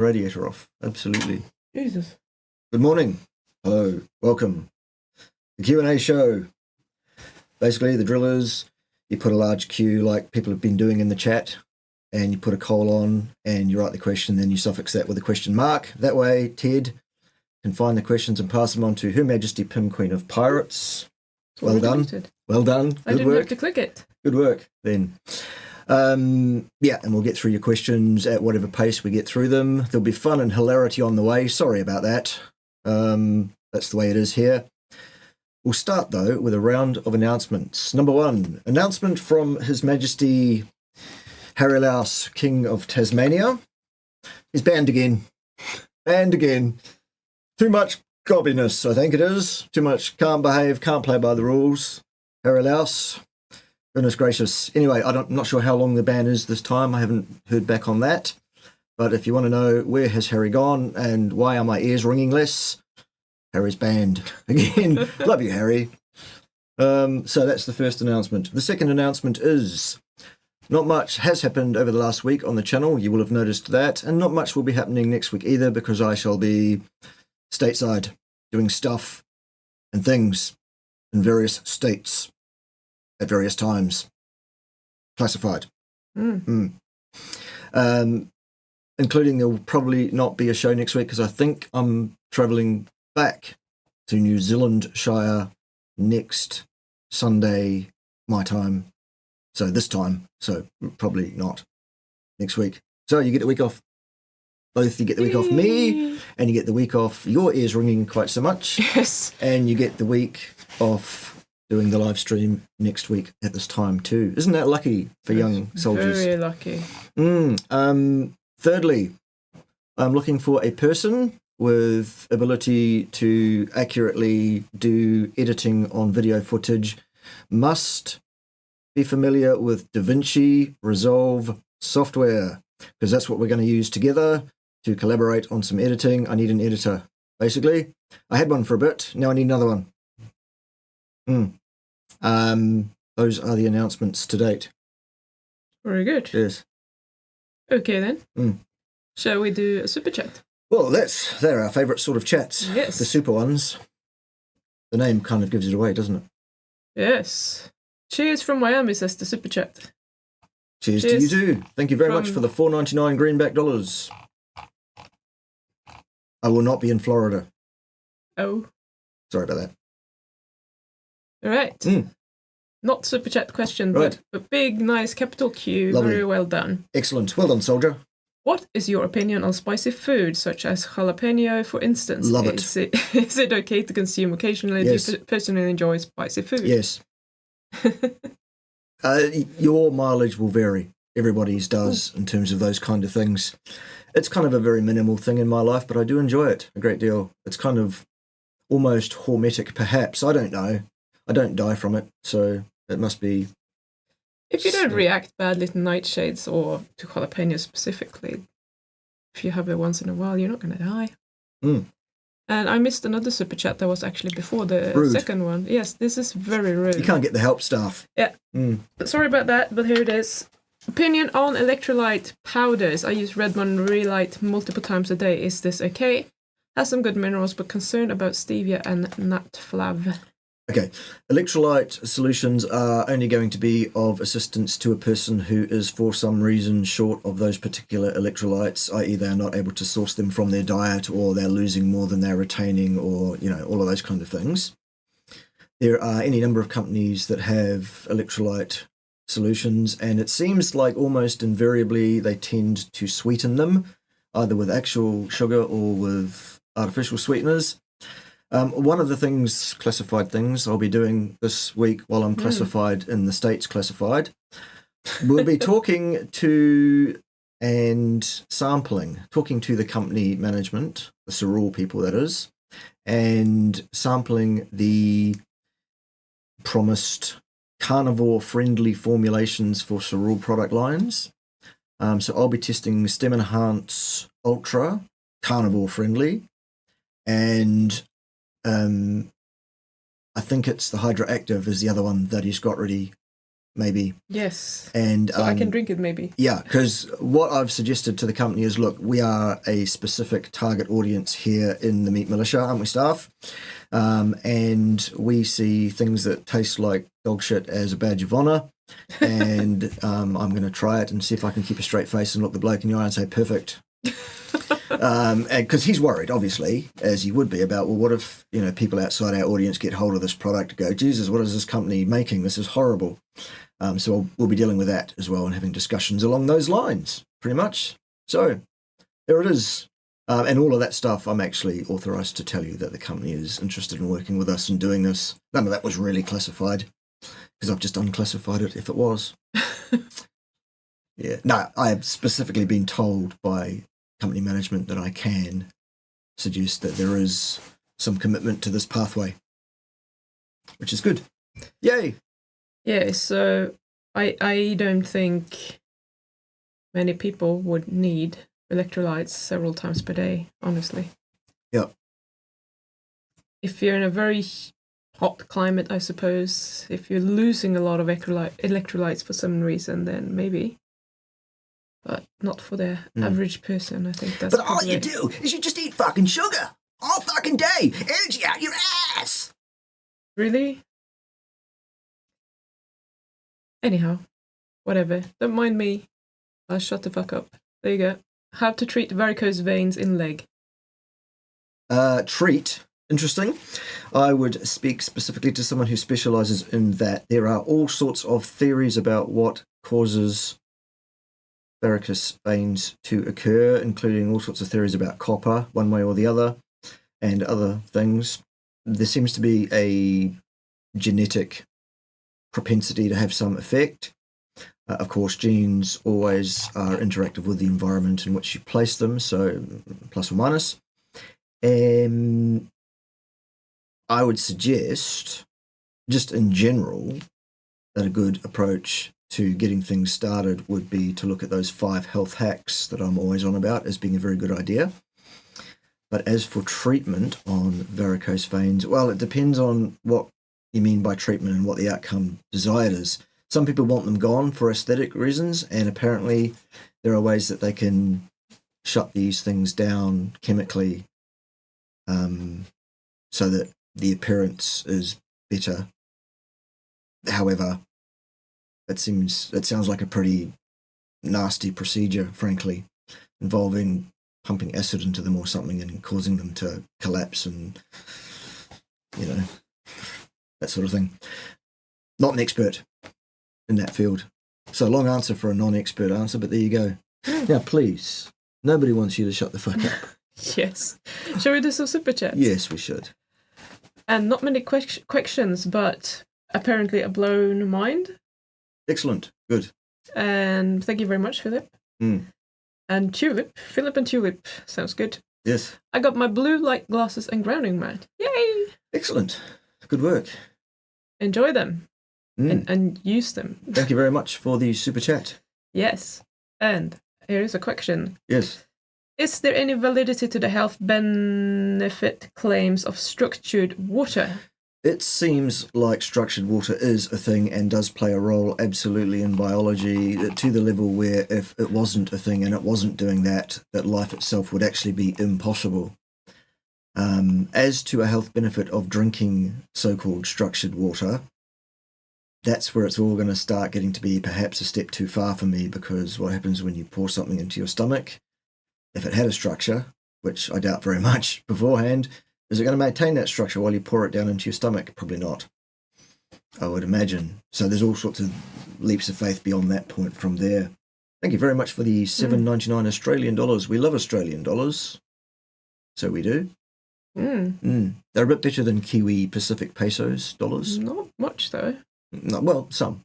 Radiator off. Absolutely. Jesus. Good morning. Hello. Welcome. The Q&A show. Basically, the drill is you put a large Q like people have been doing in the chat, and you put a colon and you write the question, then you suffix that with a question mark. That way, Ted can find the questions and pass them on to Her Majesty Pim, Queen of Pirates. Well done. Well done. Good I didn't work. have to click it. Good work, then. Yeah, and we'll get through your questions at whatever pace we get through them. There'll be fun and hilarity on the way. Sorry about that. That's the way it is here. We'll start, though, with a round of announcements. Number one, announcement from His Majesty Harry Louse, King of Tasmania. He's banned again. Banned again. Too much gobbiness, I think it is. Too much can't behave, can't play by the rules. Harry Louse. Goodness gracious. Anyway, I'm not sure how long the ban is this time. I haven't heard back on that. But if you want to know where has Harry gone and why are my ears ringing less, Harry's banned again. Love you, Harry. So that's the first announcement. The second announcement is not much has happened over the last week on the channel. You will have noticed that. And not much will be happening next week either, because I shall be stateside doing stuff and things in various states at various times. Classified. Including there will probably not be a show next week because I think I'm travelling back to New Zealand Shire next Sunday, my time. So this time. So probably not next week. So you get the week off. Both you get the week off me and you get the week off your ears ringing quite so much. Yes. And you get the week off doing the live stream next week at this time too. Isn't that lucky for young soldiers? Very lucky. Thirdly, I'm looking for a person with ability to accurately do editing on video footage. Must be familiar with DaVinci Resolve software, because that's what we're going to use together to collaborate on some editing. I need an editor, basically. I had one for a bit. Now I need another one. Those are the announcements to date. Very good. Yes. Okay then. Shall we do a super chat? Well, they're our favourite sort of chats. Yes. The super ones. The name kind of gives it away, doesn't it? Yes. Cheers from Miami, says the super chat. Cheers to you too. Thank you very much for the $4.99 greenback dollars. I will not be in Florida. Oh. Sorry about that. All right. Not super chat question, Right. but a big, nice capital Q. Lovely. Very well done. Excellent. Well done, soldier. What is your opinion on spicy food, such as jalapeno, for instance? Love it. Is it okay to consume occasionally? Yes. Do you personally enjoy spicy food? Yes. Your mileage will vary. Everybody's does in terms of those kind of things. It's kind of a very minimal thing in my life, but I do enjoy it a great deal. It's kind of almost hormetic, perhaps. I don't know. I don't die from it, so it must be. If you don't react badly to nightshades or to jalapeno specifically, if you have it once in a while, you're not going to die. And I missed another super chat that was actually before the second one. Yes, this is very rude. You can't get the help staff. Yeah. Sorry about that, but here it is. Opinion on electrolyte powders. I use Redmond Relight multiple times a day. Is this okay? Has some good minerals, but concerned about stevia and nut flav. Okay. Electrolyte solutions are only going to be of assistance to a person who is for some reason short of those particular electrolytes, i.e. they're not able to source them from their diet, or they're losing more than they're retaining, or, all of those kind of things. There are any number of companies that have electrolyte solutions, and it seems like almost invariably they tend to sweeten them, either with actual sugar or with artificial sweeteners. One of the classified things I'll be doing this week while I'm classified in the States classified, we'll be talking to the company management, the Cerule people that is, and sampling the promised carnivore-friendly formulations for Cerule product lines. So I'll be testing Stem Enhance Ultra, carnivore-friendly, and I think it's the Hydroactive is the other one that he's got ready maybe. Yes. And so I can drink it maybe. Yeah, because what I've suggested to the company is, look, we are a specific target audience here in the Meat Militia, aren't we, staff? And we see things that taste like dog shit as a badge of honour. And I'm going to try it and see if I can keep a straight face and look the bloke in the eye and say, perfect. Because he's worried, obviously, as he would be, about, well, what if, you know, people outside our audience get hold of this product and go, Jesus, what is this company making? This is horrible. So we'll be dealing with that as well and having discussions along those lines, pretty much. So there it is. And all of that stuff, I'm actually authorised to tell you that the company is interested in working with us and doing this. None of that was really classified, because I've just unclassified it if it was. Yeah. No, I have specifically been told by company management that I can suggest that there is some commitment to this pathway, which is good. Yay! Yeah, so I don't think many people would need electrolytes several times per day, honestly. Yeah. If you're in a very hot climate, I suppose, if you're losing a lot of electrolytes for some reason, then maybe. But not for the average person, I think that's. But all you do is you just eat fucking sugar all fucking day. Energy out your ass. Really? Anyhow, whatever. Don't mind me. I'll shut the fuck up. There you go. How to treat varicose veins in leg. Treat. Interesting. I would speak specifically to someone who specialises in that. There are all sorts of theories about what causes varicose veins to occur, including all sorts of theories about copper, one way or the other, and other things. There seems to be a genetic propensity to have some effect. Of course, genes always are interactive with the environment in which you place them, so plus or minus. I would suggest, just in general, that a good approach to getting things started would be to look at those 5 health hacks that I'm always on about as being a very good idea. But as for treatment on varicose veins, well, it depends on what you mean by treatment and what the outcome desired is. Some people want them gone for aesthetic reasons, and apparently there are ways that they can shut these things down chemically so that the appearance is better. However, it sounds like a pretty nasty procedure, frankly, involving pumping acid into them or something and causing them to collapse and, you know, that sort of thing. Not an expert in that field. So long answer for a non-expert answer, but there you go. Now, please, nobody wants you to shut the fuck up. Yes. Shall we do some super chats? Yes, we should. And not many questions, but apparently a blown mind. Excellent. Good. And thank you very much, Philip. And Tulip. Philip and Tulip. Sounds good. Yes. I got my blue light glasses and grounding mat. Yay! Excellent. Good work. Enjoy them. And use them. Thank you very much for the super chat. Yes. And here is a question. Yes. Is there any validity to the health benefit claims of structured water? It seems like structured water is a thing and does play a role absolutely in biology, to the level where if it wasn't a thing and it wasn't doing that life itself would actually be impossible. As to a health benefit of drinking so-called structured water, that's where it's all going to start getting to be perhaps a step too far for me, because what happens when you pour something into your stomach, if it had a structure, which I doubt very much beforehand, is it going to maintain that structure while you pour it down into your stomach? Probably not, I would imagine. So there's all sorts of leaps of faith beyond that point from there. Thank you very much for the $7.99 Australian dollars. We love Australian dollars. So we do. They're a bit better than Kiwi Pacific pesos dollars. Not much, though. No, well, some.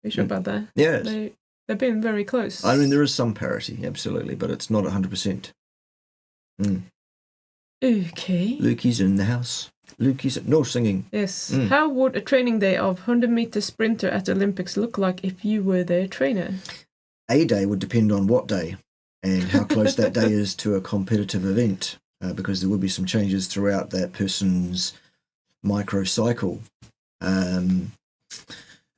Are you sure about that? Yes. They've been very close. I mean, there is some parity, absolutely, but it's not 100%. Okay. Lukey's in the house. Lukey's no singing. Yes. How would a training day of 100-meter sprinter at the Olympics look like if you were their trainer? A day would depend on what day and how close that day is to a competitive event, because there would be some changes throughout that person's microcycle.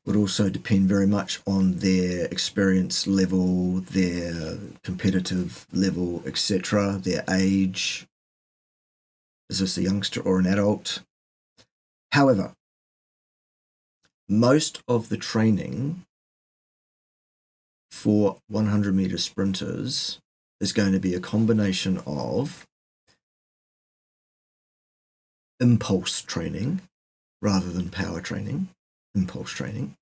would also depend very much on their experience level, their competitive level, etc., their age. Is this a youngster or an adult? However, most of the training for 100-meter sprinters is going to be a combination of impulse training rather than power training. Impulse training.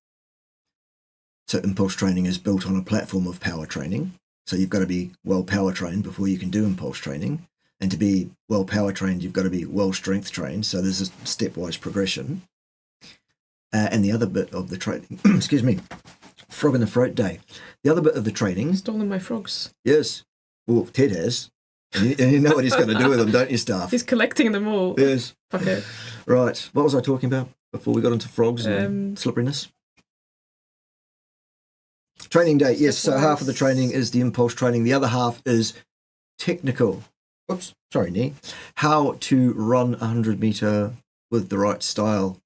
So impulse training is built on a platform of power training. So you've got to be well power trained before you can do impulse training. And to be well power trained, you've got to be well strength trained. So there's a stepwise progression. And the other bit of the training, excuse me, frog in the throat day. The other bit of the training. Stolen my frogs. Yes. Well, Ted has. And you know what he's going to do with them, don't you, staff? He's collecting them all. Yes. Okay. Right. What was I talking about before we got into frogs and slipperiness? Training day. Yes. So half of the training is the impulse training. The other half is technical. Oops. Sorry, Nee. How to run a 100-meter with the right style.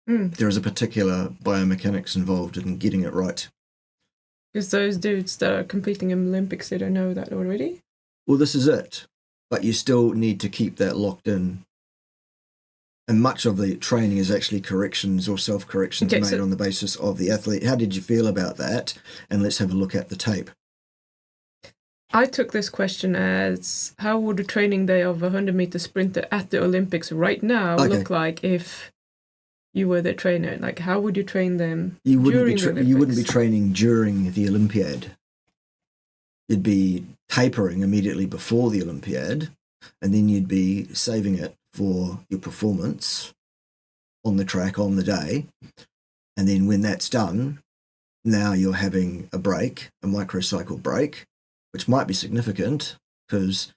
There is a particular biomechanics involved in getting it right. Because those dudes that are competing in Olympics, they don't know that already? Well, this is it. But you still need to keep that locked in. And much of the training is actually corrections or self-corrections made on the basis of the athlete. How did you feel about that? And let's have a look at the tape. I took this question as, how would a training day of a 100-meter sprinter at the Olympics right now look like if you were the trainer? Like, how would you train them during the Olympics? You wouldn't be training during the Olympiad. You'd be tapering immediately before the Olympiad, and then you'd be saving it for your performance on the track on the day. And then when that's done, now you're having a break, a microcycle break, which might be significant because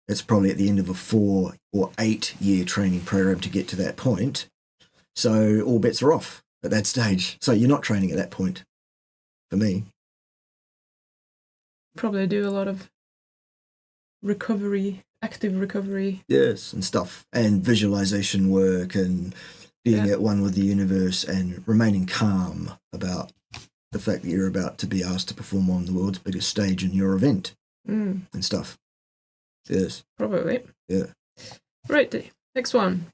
it's probably at the end of a 4 or 8 year training program to get to that point. So all bets are off at that stage. So you're not training at that point, for me. Probably do a lot of recovery, active recovery. Yes, and stuff. And visualization work and being at one with the universe and remaining calm about the fact that you're about to be asked to perform on the world's biggest stage in your event and stuff. Yes. Probably. Yeah. Right, next one.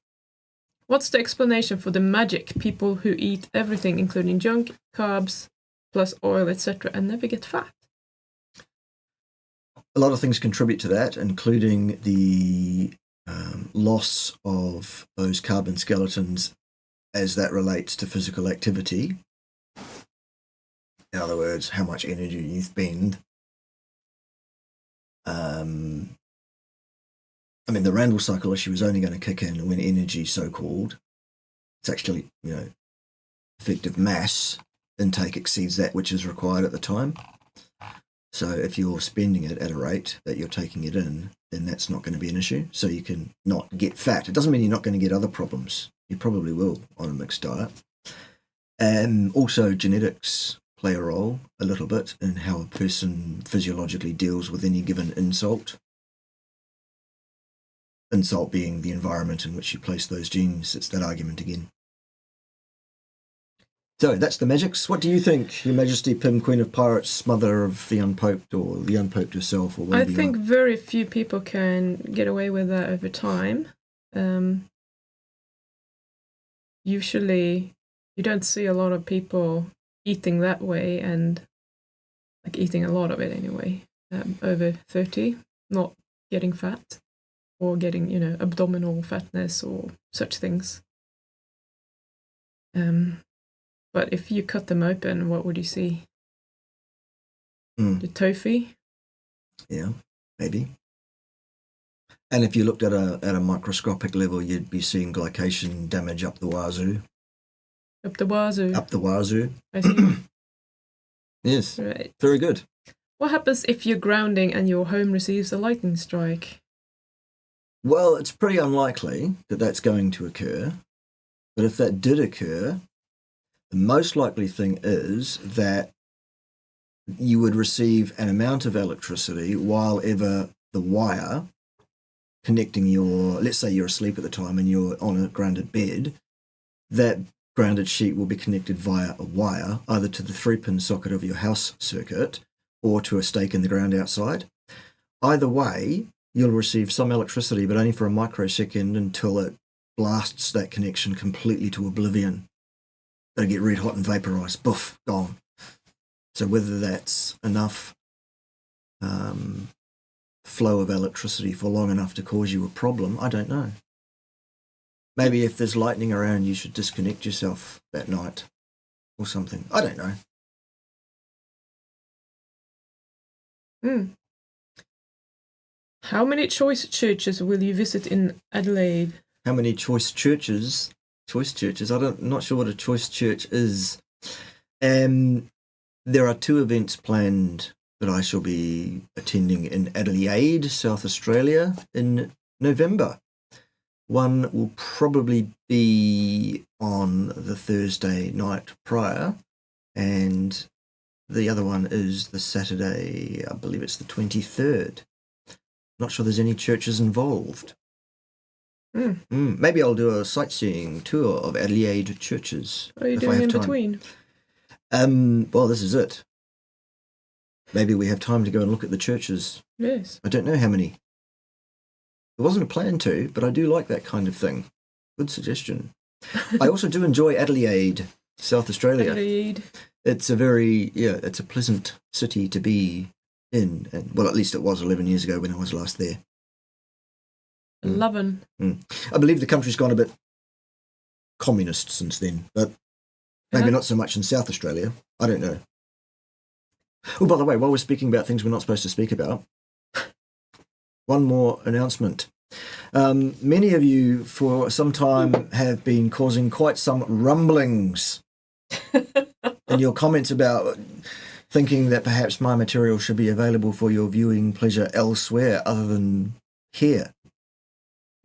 What's the explanation for the magic people who eat everything, including junk, carbs, plus oil, etc., and never get fat? A lot of things contribute to that, including the loss of those carbon skeletons as that relates to physical activity. In other words, how much energy you spend. I mean, the Randall cycle issue is only going to kick in when energy, so-called, it's actually, effective mass intake exceeds that which is required at the time. So if you're spending it at a rate that you're taking it in, then that's not going to be an issue. So you can not get fat. It doesn't mean you're not going to get other problems. You probably will on a mixed diet. And also genetics play a role a little bit in how a person physiologically deals with any given insult. Insult being the environment in which you place those genes. It's that argument again. So that's the magics. What do you think, Your Majesty, Pym, Queen of Pirates, Mother of the Unpoked, or the Unpoked yourself? Or I think very few people can get away with that over time. Usually, you don't see a lot of people eating that way, and like eating a lot of it anyway, over 30, not getting fat or getting, abdominal fatness or such things. But if you cut them open, what would you see? The tofu? Yeah, maybe. And if you looked at a microscopic level, you'd be seeing glycation damage up the wazoo. Up the wazoo. Up the wazoo. I see. Yes. Right. Very good. What happens if you're grounding and your home receives a lightning strike? Well, it's pretty unlikely that that's going to occur. But if that did occur, the most likely thing is that you would receive an amount of electricity while ever the wire connecting let's say you're asleep at the time and you're on a grounded bed, that grounded sheet will be connected via a wire, either to the 3-pin socket of your house circuit or to a stake in the ground outside. Either way, you'll receive some electricity, but only for a microsecond until it blasts that connection completely to oblivion. It'll get red hot and vaporised. Boof, gone. So whether that's enough flow of electricity for long enough to cause you a problem, I don't know. Maybe if there's lightning around, you should disconnect yourself that night or something. I don't know. How many choice churches will you visit in Adelaide? How many choice churches? I'm not sure what a choice church is. There are 2 events planned that I shall be attending in Adelaide, South Australia, in November. One will probably be on the Thursday night prior, and the other one is the Saturday, I believe it's the 23rd. Not sure there's any churches involved. Maybe I'll do a sightseeing tour of Adelaide churches. What are you doing in between? Well, this is it. Maybe we have time to go and look at the churches. Yes. I don't know how many. There wasn't a plan to, but I do like that kind of thing. Good suggestion. I also do enjoy Adelaide, South Australia. Adelaide. It's it's a pleasant city to be in. And, well, at least it was 11 years ago when I was last there. 11. I believe the country's gone a bit communist since then, but maybe not so much in South Australia. I don't know. Oh, by the way, while we're speaking about things we're not supposed to speak about, one more announcement. Many of you for some time have been causing quite some rumblings in your comments about thinking that perhaps my material should be available for your viewing pleasure elsewhere other than here.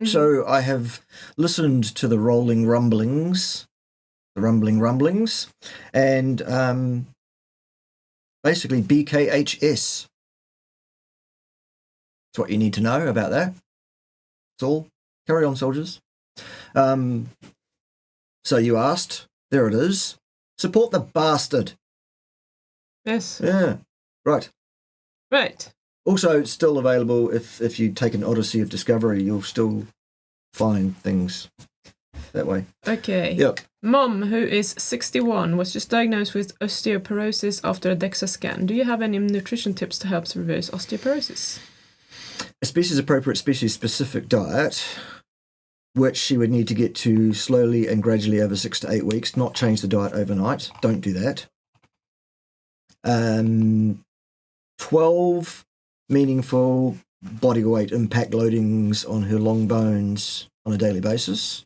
So I have listened to the rumbling rumblings, and basically BKHS. That's what you need to know about that. That's all. Carry on, soldiers. So you asked. There it is. Support the bastard. Yes. Yeah. Right. Also, it's still available if you take an Odyssey of Discovery, you'll still find things that way. Okay. Yep. Mom, who is 61, was just diagnosed with osteoporosis after a DEXA scan. Do you have any nutrition tips to help reverse osteoporosis? A species-appropriate, species-specific diet, which she would need to get to slowly and gradually over 6 to 8 weeks, not change the diet overnight. Don't do that. 12 meaningful body weight impact loadings on her long bones on a daily basis.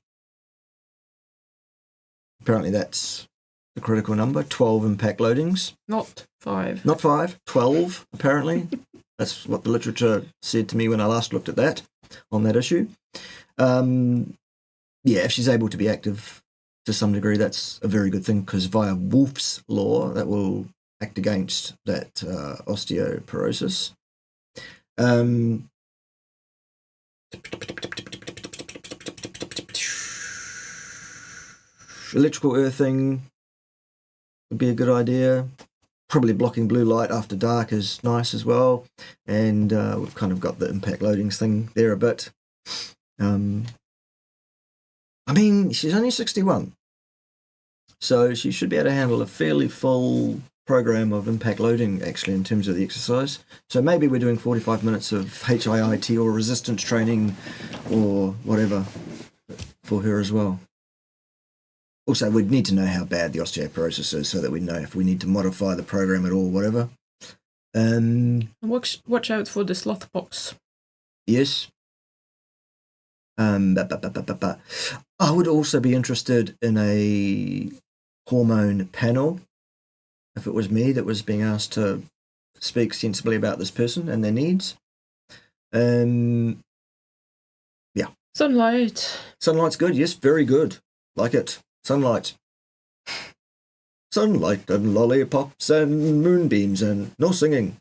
Apparently that's the critical number, 12 impact loadings. Not 5. Not 5, 12 apparently. That's what the literature said to me when I last looked at that, on that issue. If she's able to be active to some degree, that's a very good thing, because via Wolf's Law, that will act against that osteoporosis. Electrical earthing would be a good idea. Probably blocking blue light after dark is nice as well. And we've kind of got the impact loadings thing there a bit. She's only 61. So she should be able to handle a fairly full program of impact loading, actually, in terms of the exercise. So maybe we're doing 45 minutes of HIIT or resistance training or whatever for her as well. Also, we'd need to know how bad the osteoporosis is so that we know if we need to modify the program at all, whatever. Watch out for the sloth box. Yes. I would also be interested in a hormone panel, if it was me that was being asked to speak sensibly about this person and their needs. Sunlight. Sunlight's good, yes, very good. Like it. Sunlight. Sunlight and lollipops and moonbeams and no singing.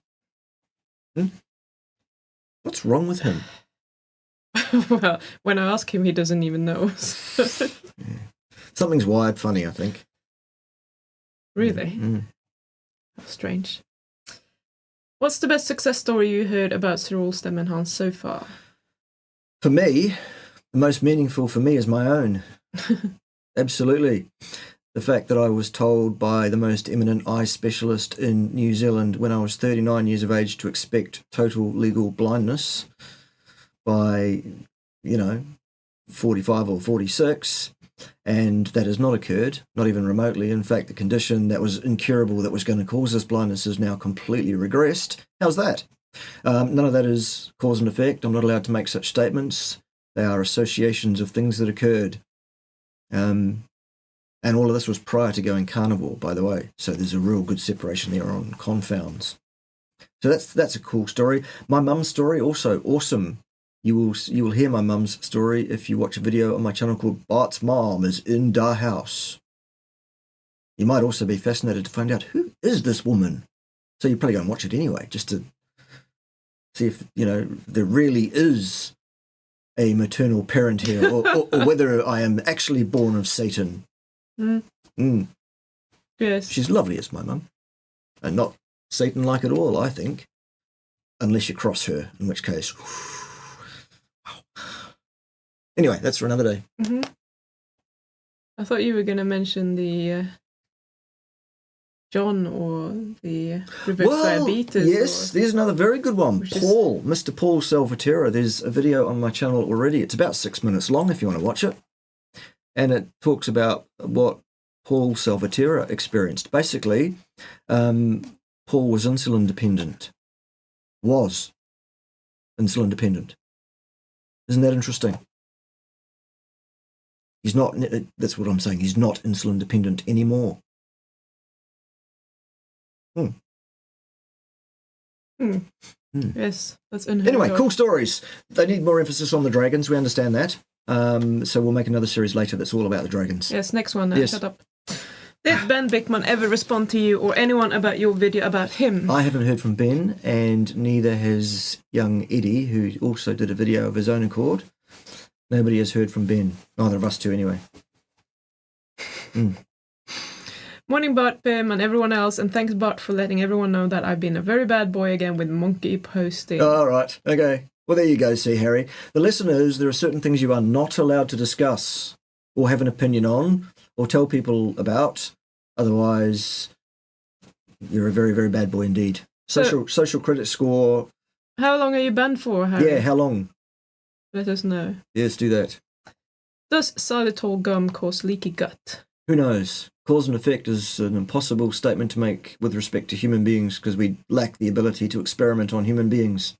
What's wrong with him? Well, when I ask him, he doesn't even know. Something's wired funny, I think. Really? Mm. How strange. What's the best success story you heard about Cerule Stem Enhanced so far? For me, the most meaningful for me is my own. Absolutely. The fact that I was told by the most eminent eye specialist in New Zealand when I was 39 years of age to expect total legal blindness by, 45 or 46, and that has not occurred, not even remotely. In fact, the condition that was incurable that was going to cause this blindness is now completely regressed. How's that? None of that is cause and effect. I'm not allowed to make such statements. They are associations of things that occurred. And all of this was prior to going carnivore, by the way. So there's a real good separation there on confounds. So that's a cool story. My mum's story, also awesome. You will hear my mum's story if you watch a video on my channel called Bart's Mom is in Da House. You might also be fascinated to find out who is this woman. So you probably go and watch it anyway, just to see if, there really is a maternal parent here, or whether I am actually born of Satan. Yes. She's lovely as my mum, and not Satan-like at all, I think, unless you cross her, in which case. Anyway, that's for another day. Mm-hmm. I thought you were going to mention the John or the reverse diabetes. Yes, there's another very good one. Mr. Paul Salvatierra. There's a video on my channel already. It's about 6 minutes long if you want to watch it. And it talks about what Paul Salvatierra experienced. Basically, Paul was insulin dependent. Isn't that interesting? He's not, that's what I'm saying, he's not insulin dependent anymore. Yes, that's unheard Anyway, of. cool stories. They need more emphasis on the dragons, we understand that. So we'll make another series later that's all about the dragons. Yes, next one. Yes. Shut up. Did Ben Bickman ever respond to you or anyone about your video about him? I haven't heard from Ben, and neither has young Eddie, who also did a video of his own accord. Nobody has heard from Ben. Neither of us two, anyway. Morning, Bart, Pim, and everyone else, and thanks, Bart, for letting everyone know that I've been a very bad boy again with monkey posting. All right. Okay. Well, there you go, see, Harry. The lesson is there are certain things you are not allowed to discuss or have an opinion on or tell people about. Otherwise, you're a very, very bad boy indeed. Social credit score. How long are you banned for, Harry? Yeah, how long? Let us know. Yes, do that. Does xylitol gum cause leaky gut? Who knows? Cause and effect is an impossible statement to make with respect to human beings because we lack the ability to experiment on human beings.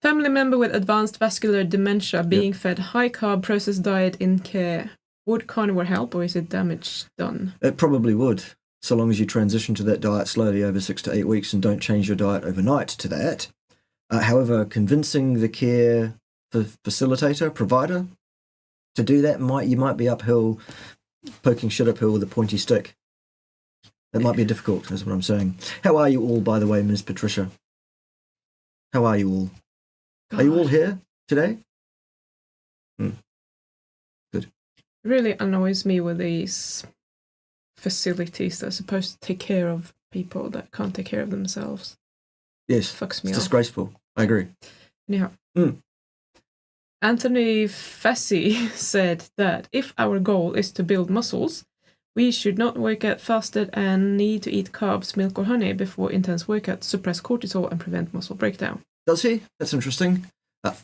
Family member with advanced vascular dementia being fed high-carb processed diet in care. Would carnivore help, or is it damage done? It probably would, so long as you transition to that diet slowly over 6 to 8 weeks and don't change your diet overnight to that. However, convincing the care facilitator, provider, to do that, you might be uphill, poking shit uphill with a pointy stick. That might be difficult, is what I'm saying. How are you all, by the way, Ms. Patricia? How are you all? God. Are you all here today? Good. It really annoys me with these facilities that are supposed to take care of people that can't take care of themselves. Yes, Fucks me it's off. disgraceful. I agree. Anyhow. Anthony Fassi said that if our goal is to build muscles, we should not work out fasted and need to eat carbs, milk or honey before intense workout to suppress cortisol and prevent muscle breakdown. Does he? That's interesting.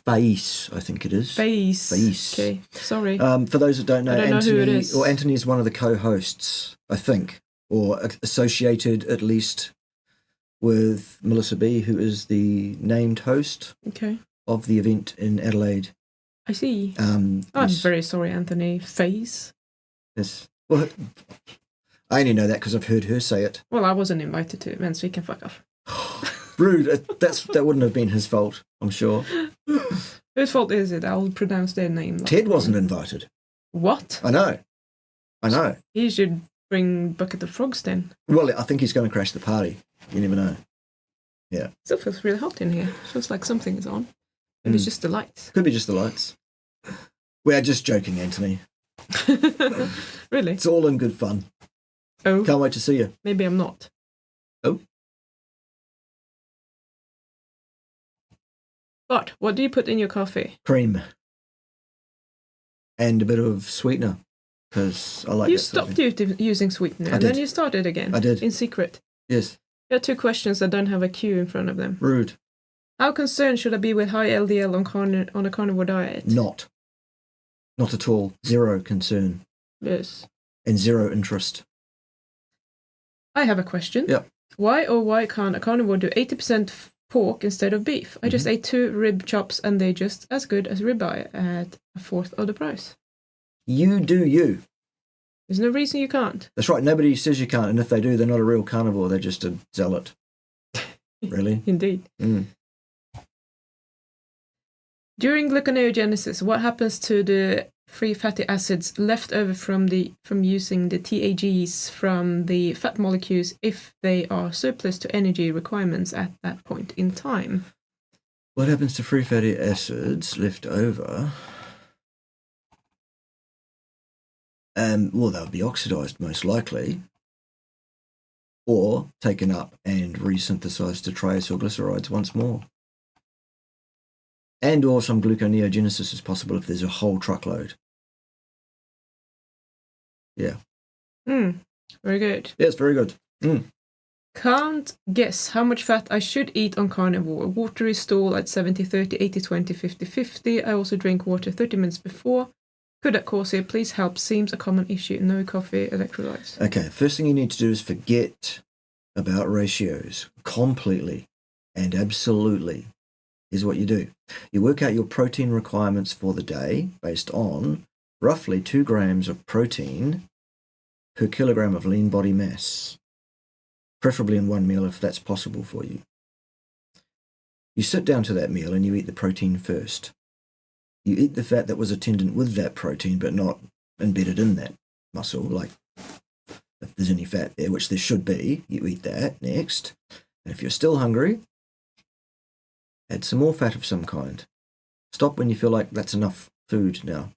Face, I think it is. Face. Okay, sorry. For those that don't know, Anthony, who it is. Or Anthony is one of the co-hosts, I think, or associated at least with Melissa B, who is the named host of the event in Adelaide. I see. I'm very sorry, Anthony. Face. Yes. Well, I only know that because I've heard her say it. Well, I wasn't invited to it, so he can fuck off. Rude. That wouldn't have been his fault, I'm sure. Whose fault is it? I'll pronounce their name. Ted wasn't invited. What? I know. He should bring Bucket of Frogs then. Well, I think he's going to crash the party. You never know. Yeah. Still feels really hot in here. Feels like something is on. Maybe it's just the lights. Could be just the lights. We're just joking, Anthony. Really? It's all in good fun. Oh. Can't wait to see you. Maybe I'm not. Oh. But what do you put in your coffee? Cream. And a bit of sweetener. Because I like You that stopped sort of thing. using sweetener, I and did. then you started again. I did. In secret. Yes. You had 2 questions that don't have a Q in front of them. Rude. How concerned should I be with high LDL on a carnivore diet? Not. Not at all. Zero concern. Yes. And zero interest. I have a question. Yep. Why can't a carnivore do 80% pork instead of beef? I just ate 2 rib chops and they're just as good as ribeye at a fourth of the price. You do you. There's no reason you can't. That's right. Nobody says you can't. And if they do, they're not a real carnivore. They're just a zealot. Really? Indeed. Mm. During gluconeogenesis, what happens to the free fatty acids left over from using the TAGs from the fat molecules if they are surplus to energy requirements at that point in time? What happens to free fatty acids left over? Well, they'll be oxidized most likely, or taken up and resynthesized to triacylglycerides once more. And or some gluconeogenesis is possible if there's a whole truckload. Yeah. Very good. Yes, very good. Can't guess how much fat I should eat on carnivore. Watery stool at 70-30, 80-20, 50-50. I also drink water 30 minutes before. Could that cause it? Please help. Seems a common issue. No coffee, electrolytes. Okay, first thing you need to do is forget about ratios completely and absolutely. Is what you do. You work out your protein requirements for the day based on roughly 2 grams of protein per kilogram of lean body mass, preferably in one meal if that's possible for you. You sit down to that meal and you eat the protein first. You eat the fat that was attendant with that protein but not embedded in that muscle, like if there's any fat there, which there should be, you eat that next. And if you're still hungry, add some more fat of some kind. Stop when you feel like that's enough food now.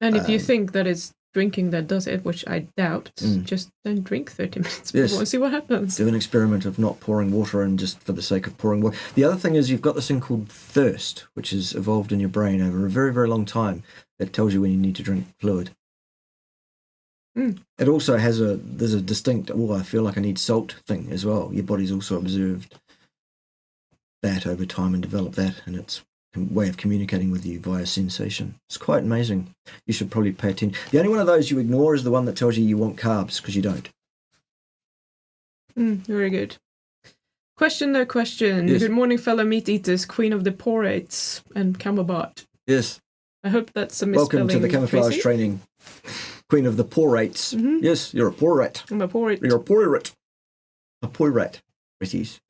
And if you think that it's drinking that does it, which I doubt, just don't drink 30 minutes before and see what happens. Do an experiment of not pouring water in just for the sake of pouring water. The other thing is you've got this thing called thirst, which has evolved in your brain over a very, very long time that tells you when you need to drink fluid. It also has there's a distinct, I feel like I need salt thing as well. Your body's also observed that over time and developed that, and it's a way of communicating with you via sensation. It's quite amazing. You should probably pay attention. The only one of those you ignore is the one that tells you want carbs, because you don't. Very good. Question, no question. Yes. Good morning, fellow meat eaters, queen of the porates and camelbart. Yes. I hope that's a misspelling. Welcome to the camouflage Tracy. training. Queen of the porates. Yes, you're a porate. I'm a porate. You're a porate. A porate. Yes.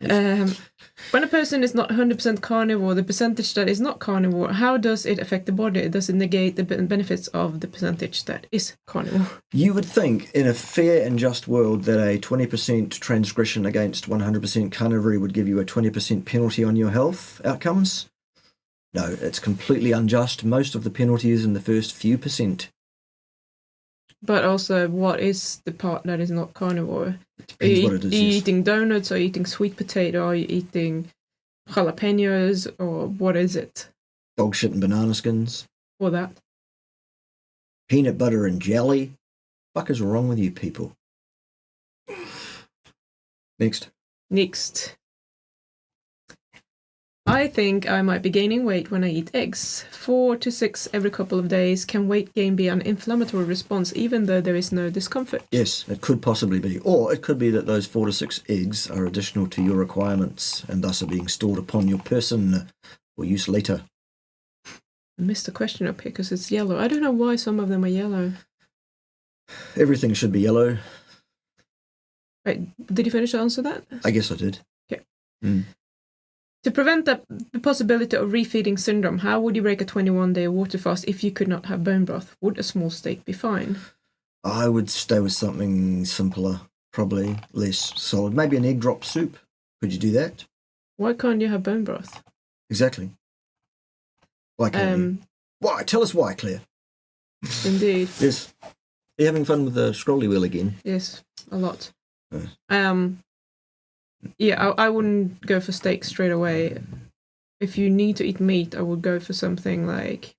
When a person is not 100% carnivore, the percentage that is not carnivore, how does it affect the body? Does it negate the benefits of the percentage that is carnivore? You would think in a fair and just world that a 20% transgression against 100% carnivore would give you a 20% penalty on your health outcomes. No, it's completely unjust. Most of the penalty is in the first few percent. But also, what is the part that is not carnivore? Depends what it is. Are you Yes. eating donuts? Are you eating sweet potato? Are you eating jalapenos? Or what is it? Dog shit and banana skins. Or that? Peanut butter and jelly. Fuck is wrong with you people? Next. I think I might be gaining weight when I eat eggs. 4 to 6 every couple of days. Can weight gain be an inflammatory response even though there is no discomfort? Yes, it could possibly be. Or it could be that those 4 to 6 eggs are additional to your requirements and thus are being stored upon your person for use later. I missed a question up here because it's yellow. I don't know why some of them are yellow. Everything should be yellow. Right, did you finish to answer that? I guess I did. Okay. To prevent the possibility of refeeding syndrome, how would you break a 21-day water fast if you could not have bone broth? Would a small steak be fine? I would stay with something simpler, probably less solid. Maybe an egg drop soup. Could you do that? Why can't you have bone broth? Exactly. Why can't you? Why? Tell us why, Claire. Indeed. Yes. Are you having fun with the scrolly wheel again? Yes, a lot. Nice. Yeah, I wouldn't go for steak straight away. If you need to eat meat, I would go for something like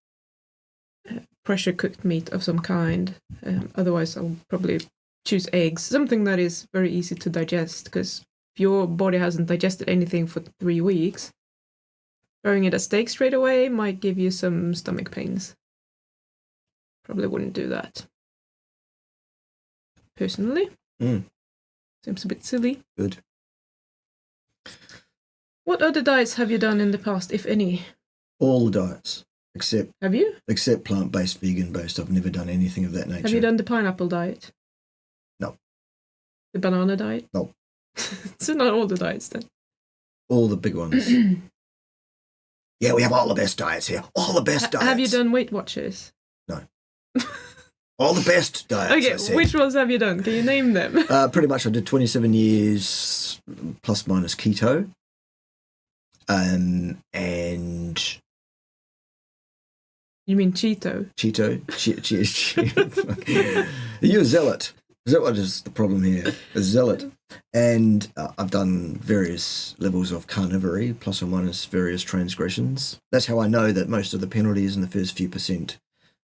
pressure cooked meat of some kind. Otherwise, I would probably choose eggs, something that is very easy to digest, because if your body hasn't digested anything for 3 weeks, throwing it a steak straight away might give you some stomach pains. Probably wouldn't do that. Personally. Seems a bit silly. Good. What other diets have you done in the past, if any? All the diets, except Have you? Except plant-based, vegan-based. I've never done anything of that nature. Have you done the pineapple diet? No. The banana diet? No. So not all the diets then? All the big ones. Yeah, we have all the best diets here. All the best diets. Have you done Weight Watchers? No. All the best diets. Okay, which ones have you done? Can you name them? Pretty much I did 27 years plus minus keto. And You mean Cheeto? Cheeto. You're a zealot. Is that what is the problem here? A zealot. And I've done various levels of carnivore, plus or minus various transgressions. That's how I know that most of the penalties in the first few percent,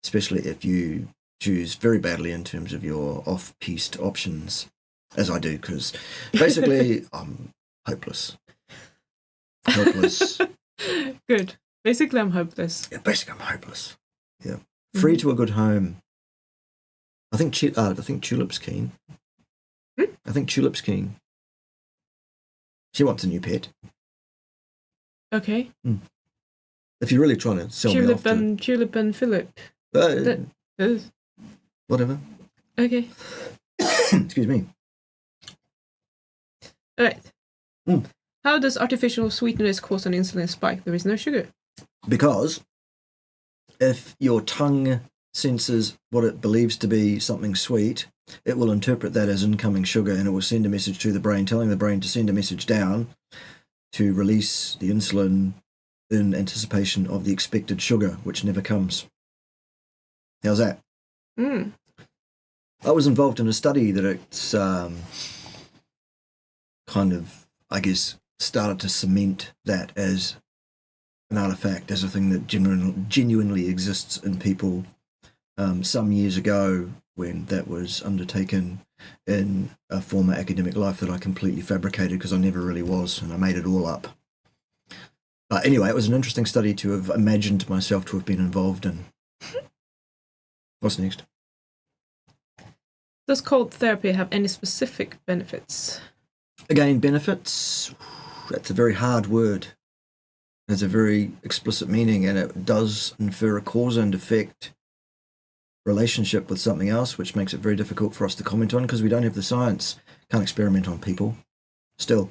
especially if you choose very badly in terms of your off-piste options, as I do, because basically I'm hopeless. Hopeless. Good. Basically, I'm hopeless. Yeah, basically I'm hopeless. Yeah. Free to a good home. I think Tulip's keen. I think Tulip's keen. She wants a new pet. Okay. If you're really trying to sell me off Tulip and Philip. Whatever. Okay. Excuse me. All right. How does artificial sweeteners cause an insulin spike? There is no sugar. Because if your tongue senses what it believes to be something sweet, it will interpret that as incoming sugar, and it will send a message to the brain telling the brain to send a message down to release the insulin in anticipation of the expected sugar, which never comes. How's that? I was involved in a study that it's kind of, I guess, started to cement that as an artifact, as a thing that genuinely exists in people some years ago, when that was undertaken in a former academic life that I completely fabricated because I never really was, and I made it all up. But anyway, it was an interesting study to have imagined myself to have been involved in. What's next? Does cold therapy have any specific benefits? Again, benefits, that's a very hard word. It's a very explicit meaning, and it does infer a cause and effect relationship with something else, which makes it very difficult for us to comment on because we don't have the science. Can't experiment on people. Still.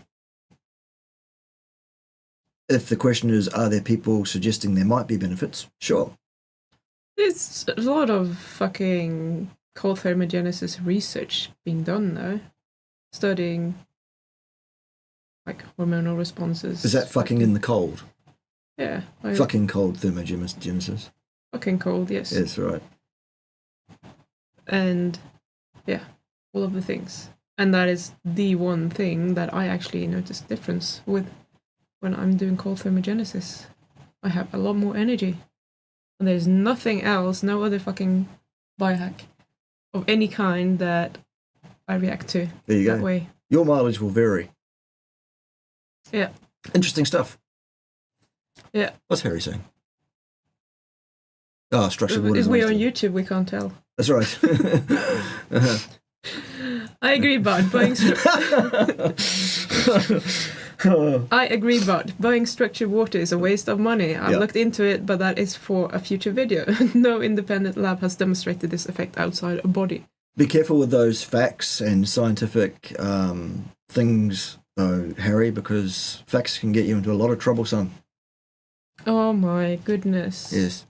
If the question is, are there people suggesting there might be benefits? Sure. There's a lot of fucking cold thermogenesis research being done, though. Studying, like, hormonal responses. Is that fucking in the cold? Yeah. Fucking cold thermogenesis. Fucking cold, yes. Yes, right. And, yeah, all of the things. And that is the one thing that I actually notice a difference with when I'm doing cold thermogenesis. I have a lot more energy. And there's nothing else, no other fucking biohack of any kind that I react to there you that go. way. Your mileage will vary. Yeah. Interesting stuff. Yeah. What's Harry saying? Oh, structured water. If we're on YouTube, we can't tell. That's right. I agree, Bud. I agree, Bud. Buying structured water is a waste of money. I've looked into it, but that is for a future video. No independent lab has demonstrated this effect outside a body. Be careful with those facts and scientific things, though, Harry, because facts can get you into a lot of trouble, son. Oh my goodness. Yes.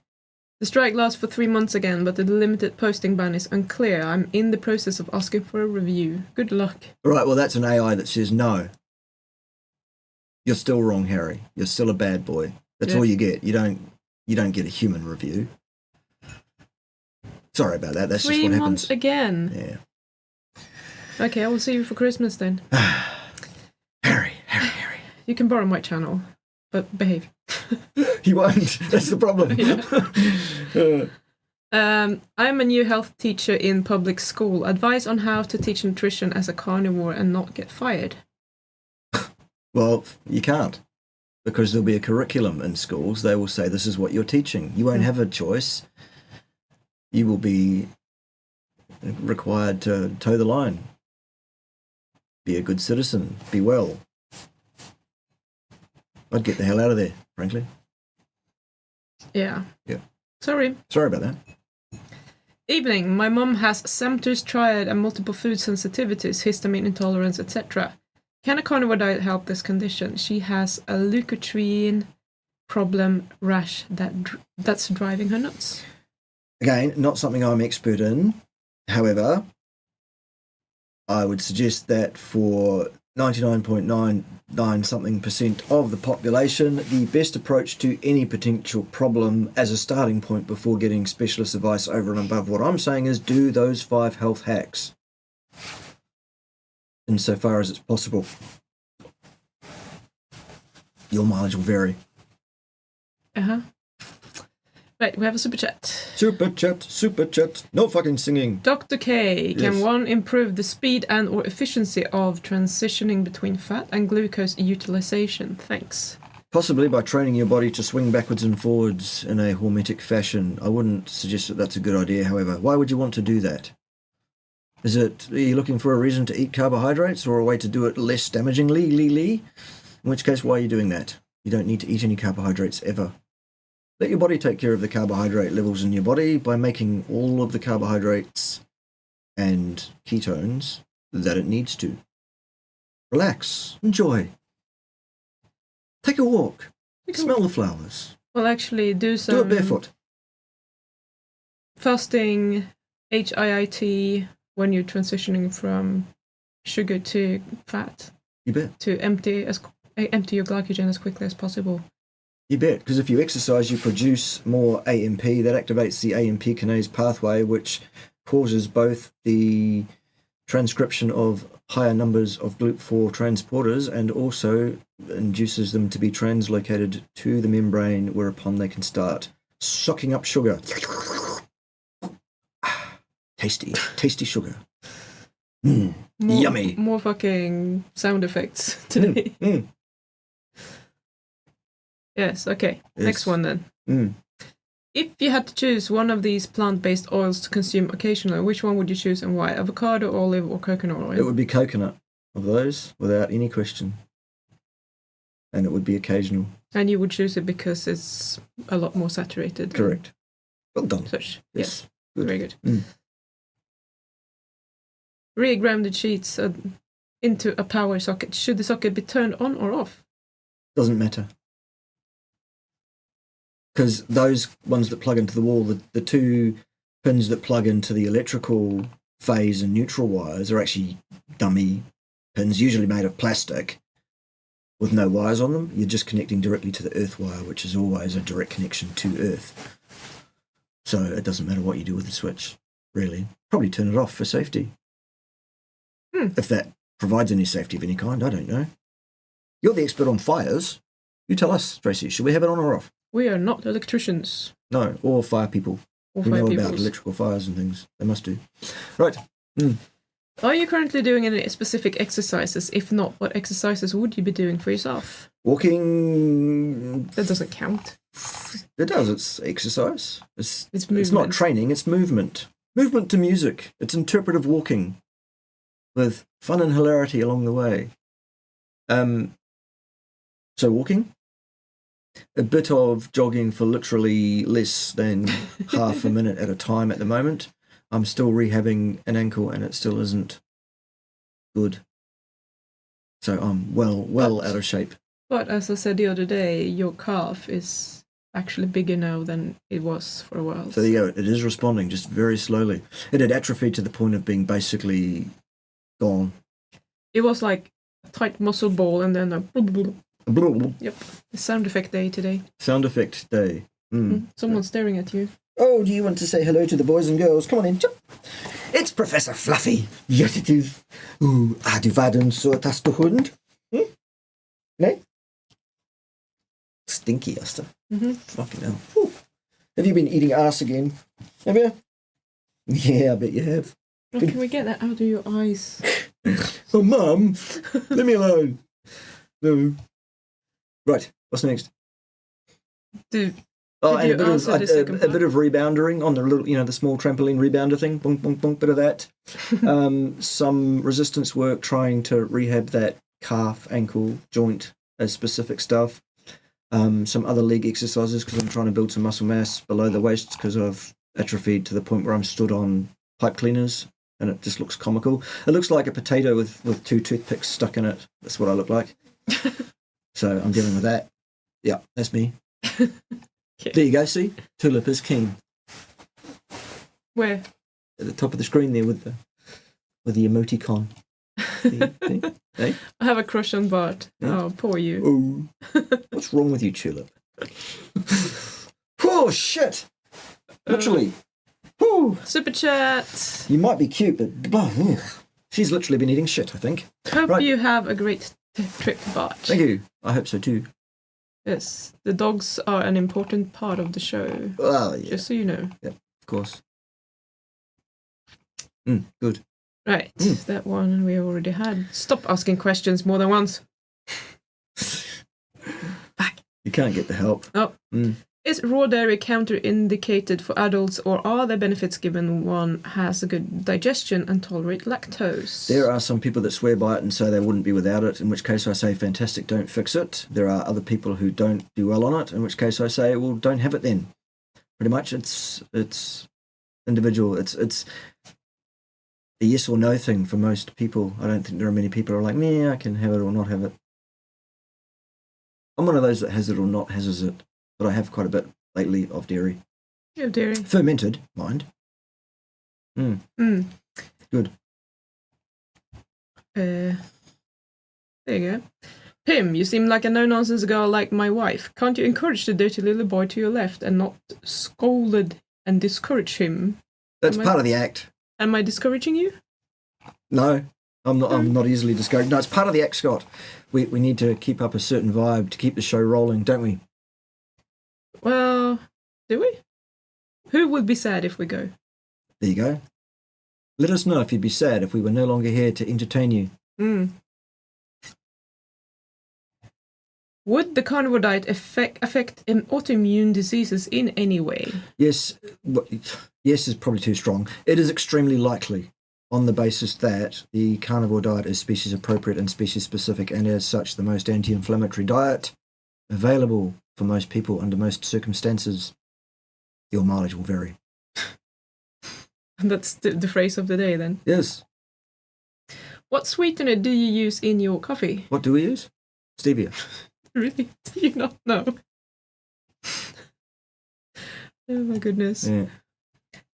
The strike lasts for 3 months again, but the limited posting ban is unclear. I'm in the process of asking for a review. Good luck. All right, well, that's an AI that says no. You're still wrong, Harry. You're still a bad boy. That's all you get. You don't get a human review. Sorry about that. That's 3 just what months happens. again. Yeah. Okay, I will see you for Christmas then. Harry. You can borrow my channel, but behave. He won't. That's the problem. I'm a new health teacher in public school. Advice on how to teach nutrition as a carnivore and not get fired. Well, you can't, because there'll be a curriculum in schools. They will say this is what you're teaching. You won't have a choice. You will be required to toe the line. Be a good citizen. Be well. I'd get the hell out of there, frankly. Yeah. Yeah. Sorry about that. Evening. My mum has Semter's triad and multiple food sensitivities, histamine intolerance, etc. Can a carnivore diet help this condition? She has a leukotriene problem rash that's driving her nuts. Again, not something I'm expert in. However, I would suggest that for 99.99 something percent of the population, the best approach to any potential problem as a starting point before getting specialist advice over and above what I'm saying is do those 5 health hacks insofar as it's possible. Your mileage will vary. Right, we have a super chat. Super chat. No fucking singing. Dr. K, Yes. can one improve the speed and or efficiency of transitioning between fat and glucose utilization? Thanks. Possibly by training your body to swing backwards and forwards in a hormetic fashion. I wouldn't suggest that that's a good idea, however. Why would you want to do that? Are you looking for a reason to eat carbohydrates or a way to do it less damagingly? In which case, why are you doing that? You don't need to eat any carbohydrates ever. Let your body take care of the carbohydrate levels in your body by making all of the carbohydrates and ketones that it needs to. Relax. Enjoy. Take a walk. Smell the flowers. Well, actually, do Do it barefoot. fasting, HIIT, when you're transitioning from sugar to fat. You bet. To empty your glycogen as quickly as possible. You bet, because if you exercise, you produce more AMP. That activates the AMP kinase pathway, which causes both the transcription of higher numbers of GLUT4 transporters and also induces them to be translocated to the membrane, whereupon they can start sucking up sugar. Tasty sugar. Yummy. More fucking sound effects today. Yes, okay. Yes. Next one then. If you had to choose one of these plant-based oils to consume occasionally, which one would you choose and why? Avocado, olive, or coconut oil? It would be coconut of those, without any question. And it would be occasional. And you would choose it because it's a lot more saturated. Correct. Well done. Such. Yes. Yes. Good. Very good. Re-grounded sheets into a power socket. Should the socket be turned on or off? Doesn't matter. Because those ones that plug into the wall, the 2 pins that plug into the electrical phase and neutral wires are actually dummy pins, usually made of plastic, with no wires on them. You're just connecting directly to the earth wire, which is always a direct connection to earth. So it doesn't matter what you do with the switch, really. Probably turn it off for safety. If that provides any safety of any kind, I don't know. You're the expert on fires. You tell us, Tracy, should we have it on or off? We are not electricians. No, or fire people. Or who fire know peoples. about electrical fires and things. They must do. Right. Are you currently doing any specific exercises? If not, what exercises would you be doing for yourself? Walking. That doesn't count. It does. It's exercise. It's It's movement. not training. It's movement. Movement to music. It's interpretive walking with fun and hilarity along the way. So walking. A bit of jogging for literally less than half a minute at a time at the moment. I'm still rehabbing an ankle and it still isn't good. So I'm well out of shape. But as I said the other day, your calf is actually bigger now than it was for a while. So there you go. It is responding just very slowly. It had atrophied to the point of being basically gone. It was like a tight muscle ball and then a... Yep. The sound effect day today. Sound effect day. Someone's staring at you. Oh, do you want to say hello to the boys and girls? Come on in. It's Professor Fluffy. Yes, it is. Ooh, du werden so das du Hund? No? Stinky, Asta. Fucking hell. Whew. Have you been eating ass again? Have you? Yeah, I bet you have. Oh, can we get that out of your eyes? Oh, Mum, leave me alone. No. Right, what's next? Did And you a bit answer the second a part? bit of reboundering on the little, the small trampoline rebounder thing. Boom, boom, boom, bit of that. Some resistance work trying to rehab that calf, ankle, joint as specific stuff. Some other leg exercises because I'm trying to build some muscle mass below the waist because I've atrophied to the point where I'm stood on pipe cleaners and it just looks comical. It looks like a potato with two toothpicks stuck in it. That's what I look like. So I'm dealing with that. Yeah, that's me. Yeah. There you go, see? Tulip is keen. Where? At the top of the screen there with the emoticon. See? Hey? I have a crush on Bart. Yeah. Oh, poor you. Oh, what's wrong with you, Tulip? Oh, shit! Literally. Super chat. You might be cute, but she's literally been eating shit, I think. Hope Right. you have a great trip, Bart. Thank you. I hope so too. Yes, the dogs are an important part of the show. Well, yeah, Just so you know. of course. Good. Right, that one we already had. Stop asking questions more than once. Back. You can't get the help. Oh. Is raw dairy counterindicated for adults, or are there benefits given one has a good digestion and tolerate lactose? There are some people that swear by it and say they wouldn't be without it, in which case I say, fantastic, don't fix it. There are other people who don't do well on it, in which case I say, well, don't have it then. Pretty much it's individual. It's a yes or no thing for most people. I don't think there are many people who are like, I can have it or not have it. I'm one of those that has it or not has it, but I have quite a bit lately of dairy. You have dairy. Fermented, mind. Good. There you go. Pim, you seem like a no-nonsense girl like my wife. Can't you encourage the dirty little boy to your left and not scold and discourage him? That's part of the act. Am I discouraging you? No, I'm not. I'm not easily discouraged. No, it's part of the act, Scott. We need to keep up a certain vibe to keep the show rolling, don't we? Well, do we? Who would be sad if we go? There you go. Let us know if you'd be sad if we were no longer here to entertain you. Would the carnivore diet affect autoimmune diseases in any way? Yes. Yes is probably too strong. It is extremely likely, on the basis that the carnivore diet is species appropriate and species specific, and as such the most anti-inflammatory diet available for most people under most circumstances. Your mileage will vary. That's the phrase of the day then. Yes. What sweetener do you use in your coffee? What do we use? Stevia. Really? Do you not know? Oh my goodness. Yeah.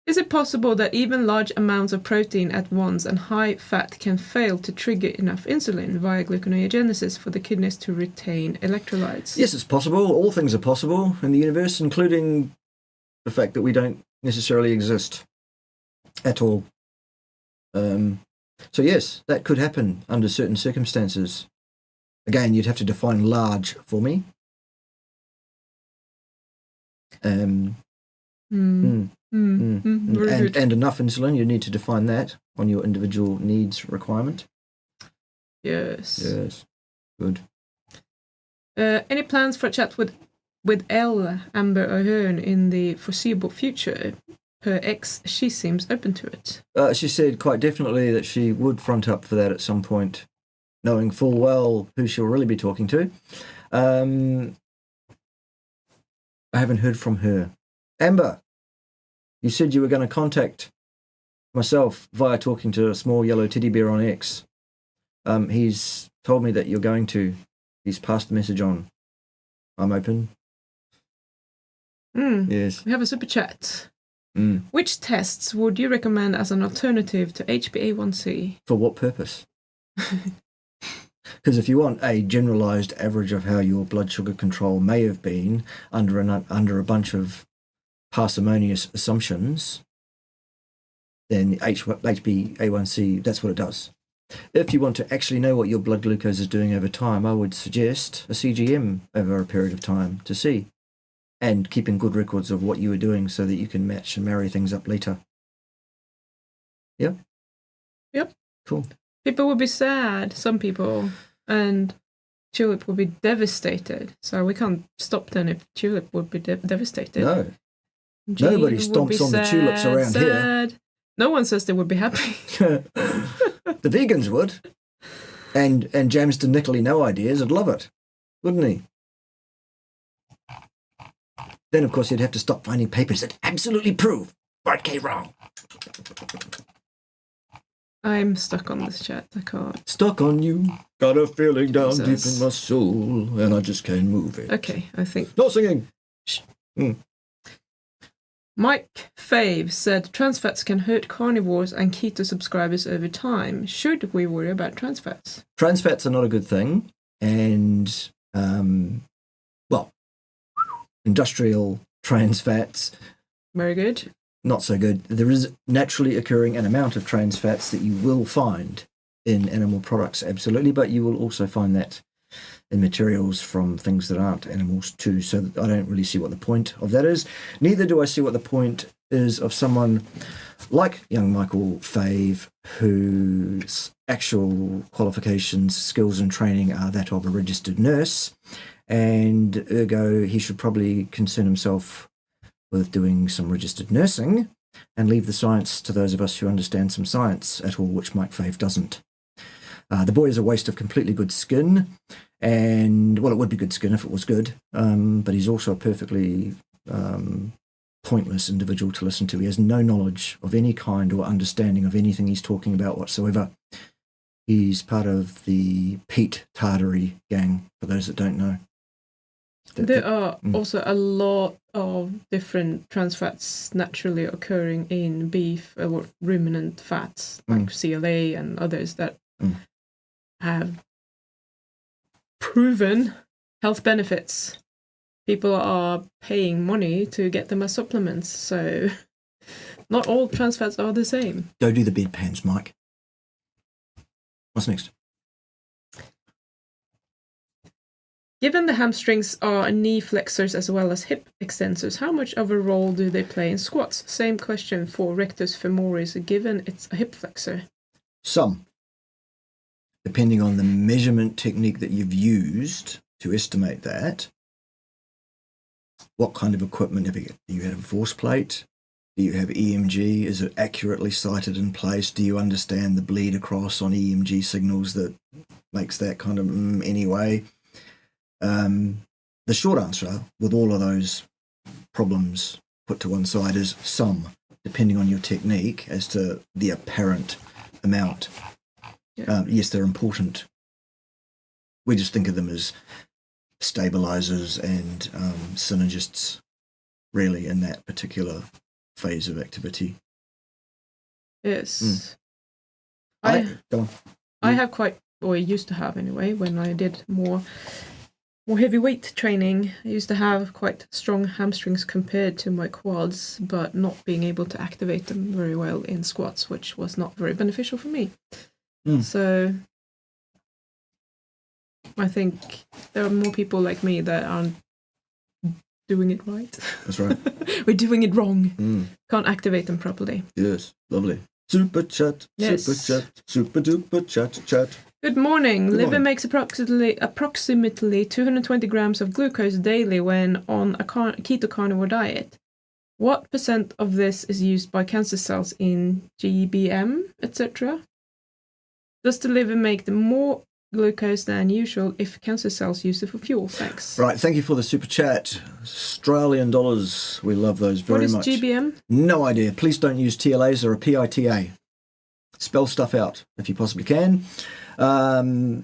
Is it possible that even large amounts of protein at once and high fat can fail to trigger enough insulin via gluconeogenesis for the kidneys to retain electrolytes? Yes, it's possible. All things are possible in the universe, including the fact that we don't necessarily exist at all. So yes, that could happen under certain circumstances. Again, you'd have to define large for me. And enough insulin, you need to define that on your individual needs requirement. Yes. Yes. Good. Any plans for a chat with Amber O'Hearn in the foreseeable future? Her ex, she seems open to it. She said quite definitely that she would front up for that at some point, knowing full well who she'll really be talking to. I haven't heard from her. Amber, you said you were going to contact myself via talking to a small yellow teddy bear on X. He's told me that you're going to. He's passed the message on. I'm open. Yes. We have a super chat. Which tests would you recommend as an alternative to HbA1c? For what purpose? Because if you want a generalised average of how your blood sugar control may have been under a bunch of parsimonious assumptions, then HbA1c, that's what it does. If you want to actually know what your blood glucose is doing over time, I would suggest a CGM over a period of time to see, and keeping good records of what you were doing so that you can match and marry things up later. Yeah? Yep. Cool. People would be sad, some people, and Tulip would be devastated. So we can't stop then if Tulip would be devastated. No. Jean Nobody would stomps be on the tulips around here. sad. No one says they would be happy. The vegans would. And Jamston Nickley, no ideas, would love it, wouldn't he? Then, of course, you'd have to stop finding papers that absolutely prove Bart K wrong. I'm stuck on this chat. I can't. Stuck on you. Got a feeling down Jesus. deep in my soul, and I just can't move it. Okay, I think. No singing. Mike Fave said trans fats can hurt carnivores and keto subscribers over time. Should we worry about trans fats? Trans fats are not a good thing, and, industrial trans fats, Very good. not so good. There is naturally occurring an amount of trans fats that you will find in animal products, absolutely, but you will also find that in materials from things that aren't animals too, so I don't really see what the point of that is. Neither do I see what the point is of someone like young Michael Fave, whose actual qualifications, skills and training are that of a registered nurse, and ergo he should probably concern himself with doing some registered nursing and leave the science to those of us who understand some science at all, which Mike Fave doesn't. The boy is a waste of completely good skin, and, well, it would be good skin if it was good, but he's also a perfectly pointless individual to listen to. He has no knowledge of any kind or understanding of anything he's talking about whatsoever. He's part of the Pete Tartary gang, for those that don't know. There are also a lot of different trans fats naturally occurring in beef or ruminant fats, like CLA and others that have proven health benefits. People are paying money to get them as supplements, so not all trans fats are the same. Go do the bedpans, Mike. What's next? Given the hamstrings are knee flexors as well as hip extensors, how much of a role do they play in squats? Same question for rectus femoris, given it's a hip flexor. Some. Depending on the measurement technique that you've used to estimate that. What kind of equipment have you got? Do you have a force plate? Do you have EMG? Is it accurately sighted in place? Do you understand the bleed across on EMG signals that makes that kind of anyway? The short answer with all of those problems put to one side is some, depending on your technique as to the apparent amount. Yeah. Yes, they're important. We just think of them as stabilizers and synergists, really, in that particular phase of activity. Yes. Go on. I have quite, or I used to have anyway, when I did more heavyweight training, I used to have quite strong hamstrings compared to my quads, but not being able to activate them very well in squats, which was not very beneficial for me. So I think there are more people like me that aren't doing it right. That's right. We're doing it wrong. Can't activate them properly. Yes, lovely. Super chat, Yes. super chat, super duper chat. Good morning. Good Liver morning. makes approximately 220 grams of glucose daily when on a keto carnivore diet. What % of this is used by cancer cells in GBM, etc.? Does the liver make more glucose than usual if cancer cells use it for fuel? Thanks. Right, thank you for the super chat. Australian dollars, we love those very much. What is GBM? No idea. Please don't use TLAs or a PITA. Spell stuff out if you possibly can. The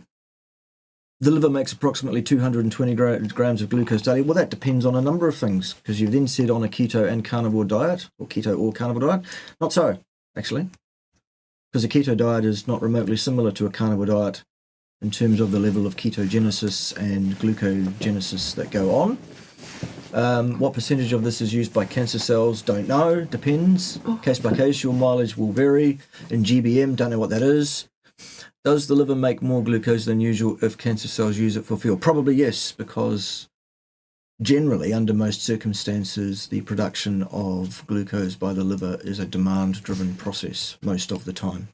liver makes approximately 220 grams of glucose daily. Well, that depends on a number of things, because you've then said on a keto and carnivore diet, or keto or carnivore diet. Not so, actually, because a keto diet is not remotely similar to a carnivore diet in terms of the level of ketogenesis and glucogenesis that go on. What percentage of this is used by cancer cells? Don't know. Depends. Case by case, your mileage will vary. In GBM, don't know what that is. Does the liver make more glucose than usual if cancer cells use it for fuel? Probably yes, because generally, under most circumstances, the production of glucose by the liver is a demand-driven process most of the time.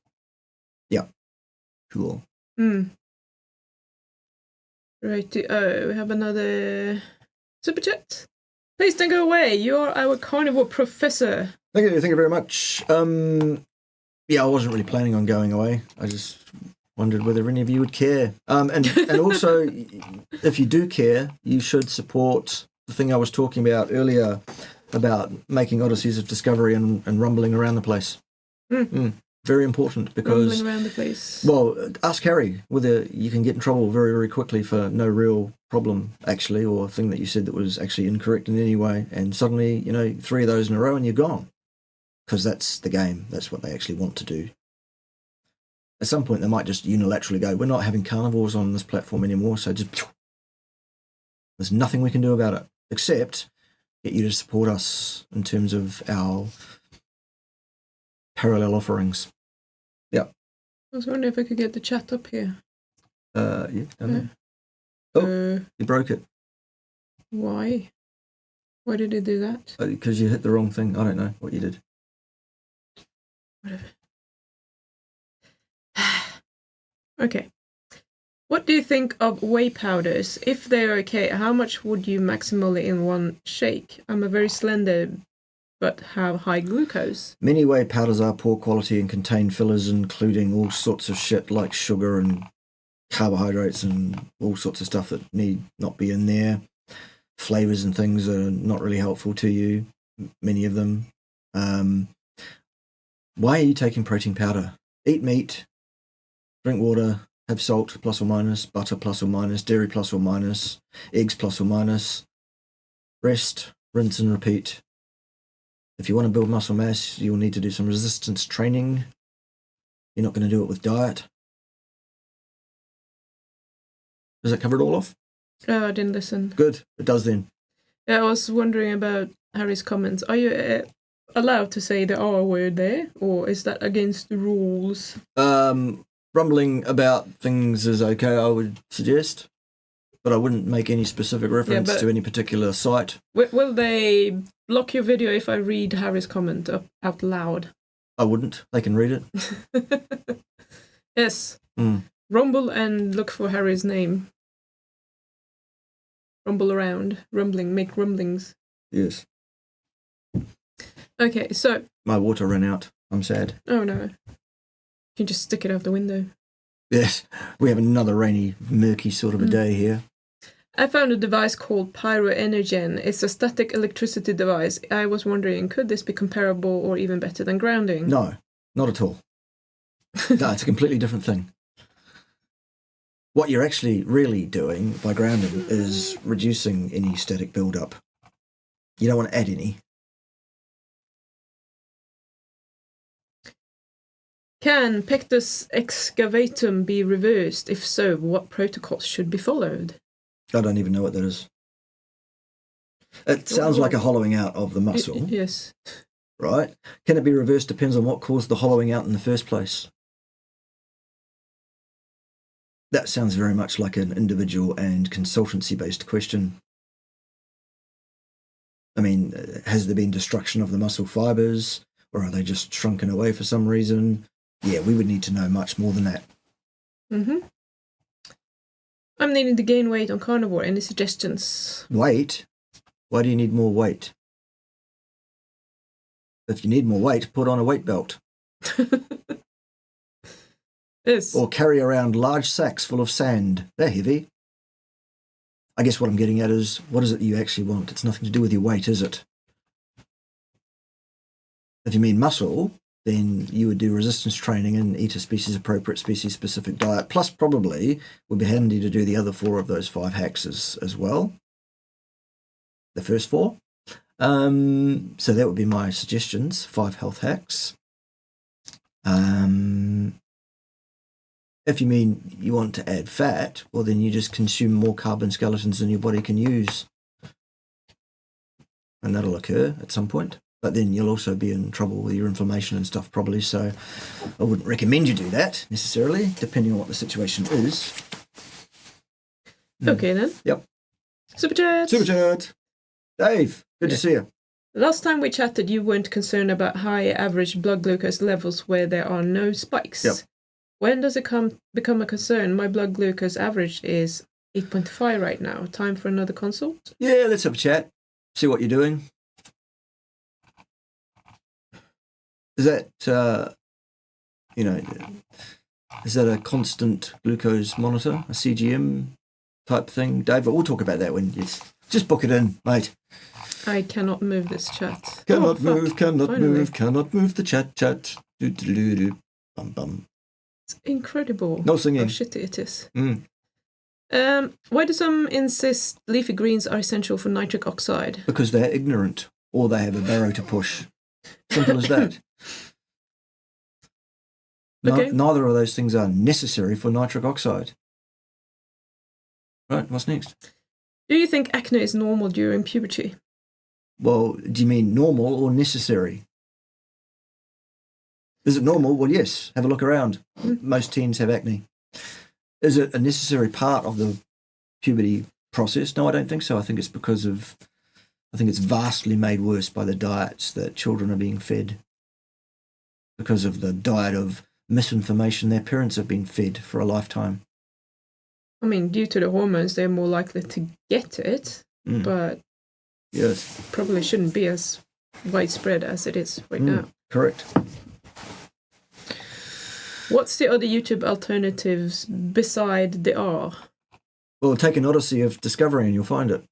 Yeah. Cool. Right. We have another super chat. Please don't go away. You're our carnivore professor. Thank you very much. Yeah, I wasn't really planning on going away. I just wondered whether any of you would care. And also, if you do care, you should support the thing I was talking about earlier about making odysseys of discovery and rumbling around the place. Very important because... Rumbling around the place. Well, ask Harry whether you can get in trouble very, very quickly for no real problem, actually, or a thing that you said that was actually incorrect in any way, and suddenly, 3 of those in a row and you're gone. Because that's the game. That's what they actually want to do. At some point, they might just unilaterally go, we're not having carnivores on this platform anymore, so just... There's nothing we can do about it, except get you to support us in terms of our parallel offerings. Yeah. I was wondering if I could get the chat up here. Yeah, done it. You broke it. Why? Why did it do that? Because you hit the wrong thing. I don't know what you did. Whatever. Okay. What do you think of whey powders? If they're okay, how much would you maximally in one shake? I'm a very slender but have high glucose. Many whey powders are poor quality and contain fillers, including all sorts of shit like sugar and carbohydrates and all sorts of stuff that need not be in there. Flavors and things are not really helpful to you, many of them. Why are you taking protein powder? Eat meat, drink water, have salt plus or minus, butter plus or minus, dairy plus or minus, eggs plus or minus. Rest, rinse and repeat. If you want to build muscle mass, you'll need to do some resistance training. You're not going to do it with diet. Does that cover it all off? Oh, I didn't listen. Good, it does then. Yeah, I was wondering about Harry's comments. Are you allowed to say the R word there, or is that against the rules? Rumbling about things is okay, I would suggest. But I wouldn't make any specific reference to any particular site. Will they block your video if I read Harry's comment out loud? I wouldn't. They can read it. Yes. Rumble and look for Harry's name. Rumble around. Rumbling. Make rumblings. Yes. Okay, so... My water ran out. I'm sad. Oh, no. You can just stick it out the window. Yes. We have another rainy, murky sort of a day here. I found a device called Pyroenergen. It's a static electricity device. I was wondering, could this be comparable or even better than grounding? No, not at all. No, it's a completely different thing. What you're actually really doing by grounding is reducing any static build-up. You don't want to add any. Can Pectus excavatum be reversed? If so, what protocols should be followed? I don't even know what that is. It sounds like a hollowing out of the muscle. Yes. Right? Can it be reversed? Depends on what caused the hollowing out in the first place. That sounds very much like an individual and consultancy-based question. I mean, has there been destruction of the muscle fibers, or are they just shrunken away for some reason? Yeah, we would need to know much more than that. I'm needing to gain weight on carnivore. Any suggestions? Weight? Why do you need more weight? If you need more weight, put on a weight belt. Yes. Or carry around large sacks full of sand. They're heavy. I guess what I'm getting at is, what is it you actually want? It's nothing to do with your weight, is it? If you mean muscle, then you would do resistance training and eat a species-appropriate, species-specific diet. Plus, probably, would be handy to do the other 4 of those 5 hacks as well. The first 4. So that would be my suggestions, 5 health hacks. If you mean you want to add fat, well, then you just consume more carbon skeletons than your body can use. and that'll occur at some point. But then you'll also be in trouble with your inflammation and stuff probably, so I wouldn't recommend you do that necessarily, depending on what the situation is. Okay then. Yep. Super chat. Super chat. Dave, good to see you. Last time we chatted, you weren't concerned about high average blood glucose levels where there are no spikes. Yep. When does it become a concern? My blood glucose average is 8.5 right now. Time for another consult? Yeah, let's have a chat. See what you're doing. Is that, is that a constant glucose monitor, a CGM type thing? Dave, we'll talk about that when you just book it in, mate. I cannot move this chat. Cannot move the chat. Do. Bum bum. It's incredible. No singing. How shitty it is. Why do some insist leafy greens are essential for nitric oxide? Because they're ignorant, or they have a barrow to push. Simple as that. Okay. Neither of those things are necessary for nitric oxide. Right, what's next? Do you think acne is normal during puberty? Well, do you mean normal or necessary? Is it normal? Well, yes. Have a look around. Most teens have acne. Is it a necessary part of the puberty process? No, I don't think so. I think it's vastly made worse by the diets that children are being fed. Because of the diet of misinformation their parents have been fed for a lifetime. I mean, due to the hormones, they're more likely to get it, but yes, probably shouldn't be as widespread as it is right now. Correct. What's the other YouTube alternatives beside the R? Well, take an odyssey of discovery and you'll find it.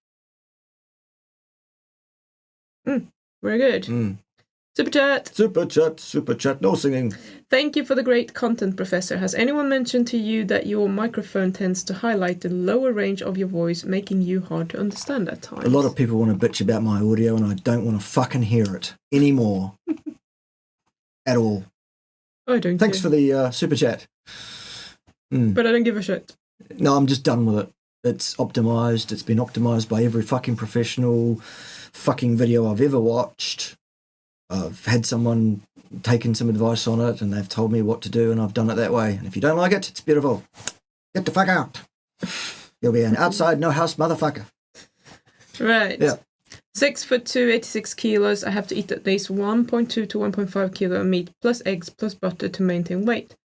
Very good. Super chat, no singing. Thank you for the great content, Professor. Has anyone mentioned to you that your microphone tends to highlight the lower range of your voice, making you hard to understand at times? A lot of people want to bitch about my audio and I don't want to fucking hear it anymore. At all. I don't Thanks care. for the super chat. But I don't give a shit. No, I'm just done with it. It's optimized. It's been optimized by every fucking professional fucking video I've ever watched. I've had someone taken some advice on it and they've told me what to do and I've done it that way. And if you don't like it, it's beautiful. Get the fuck out. You'll be an outside, no house motherfucker. Right. Yeah. 6'2", 86 kilos. I have to eat at least 1.2 to 1.5 kilo of meat plus eggs plus butter to maintain weight.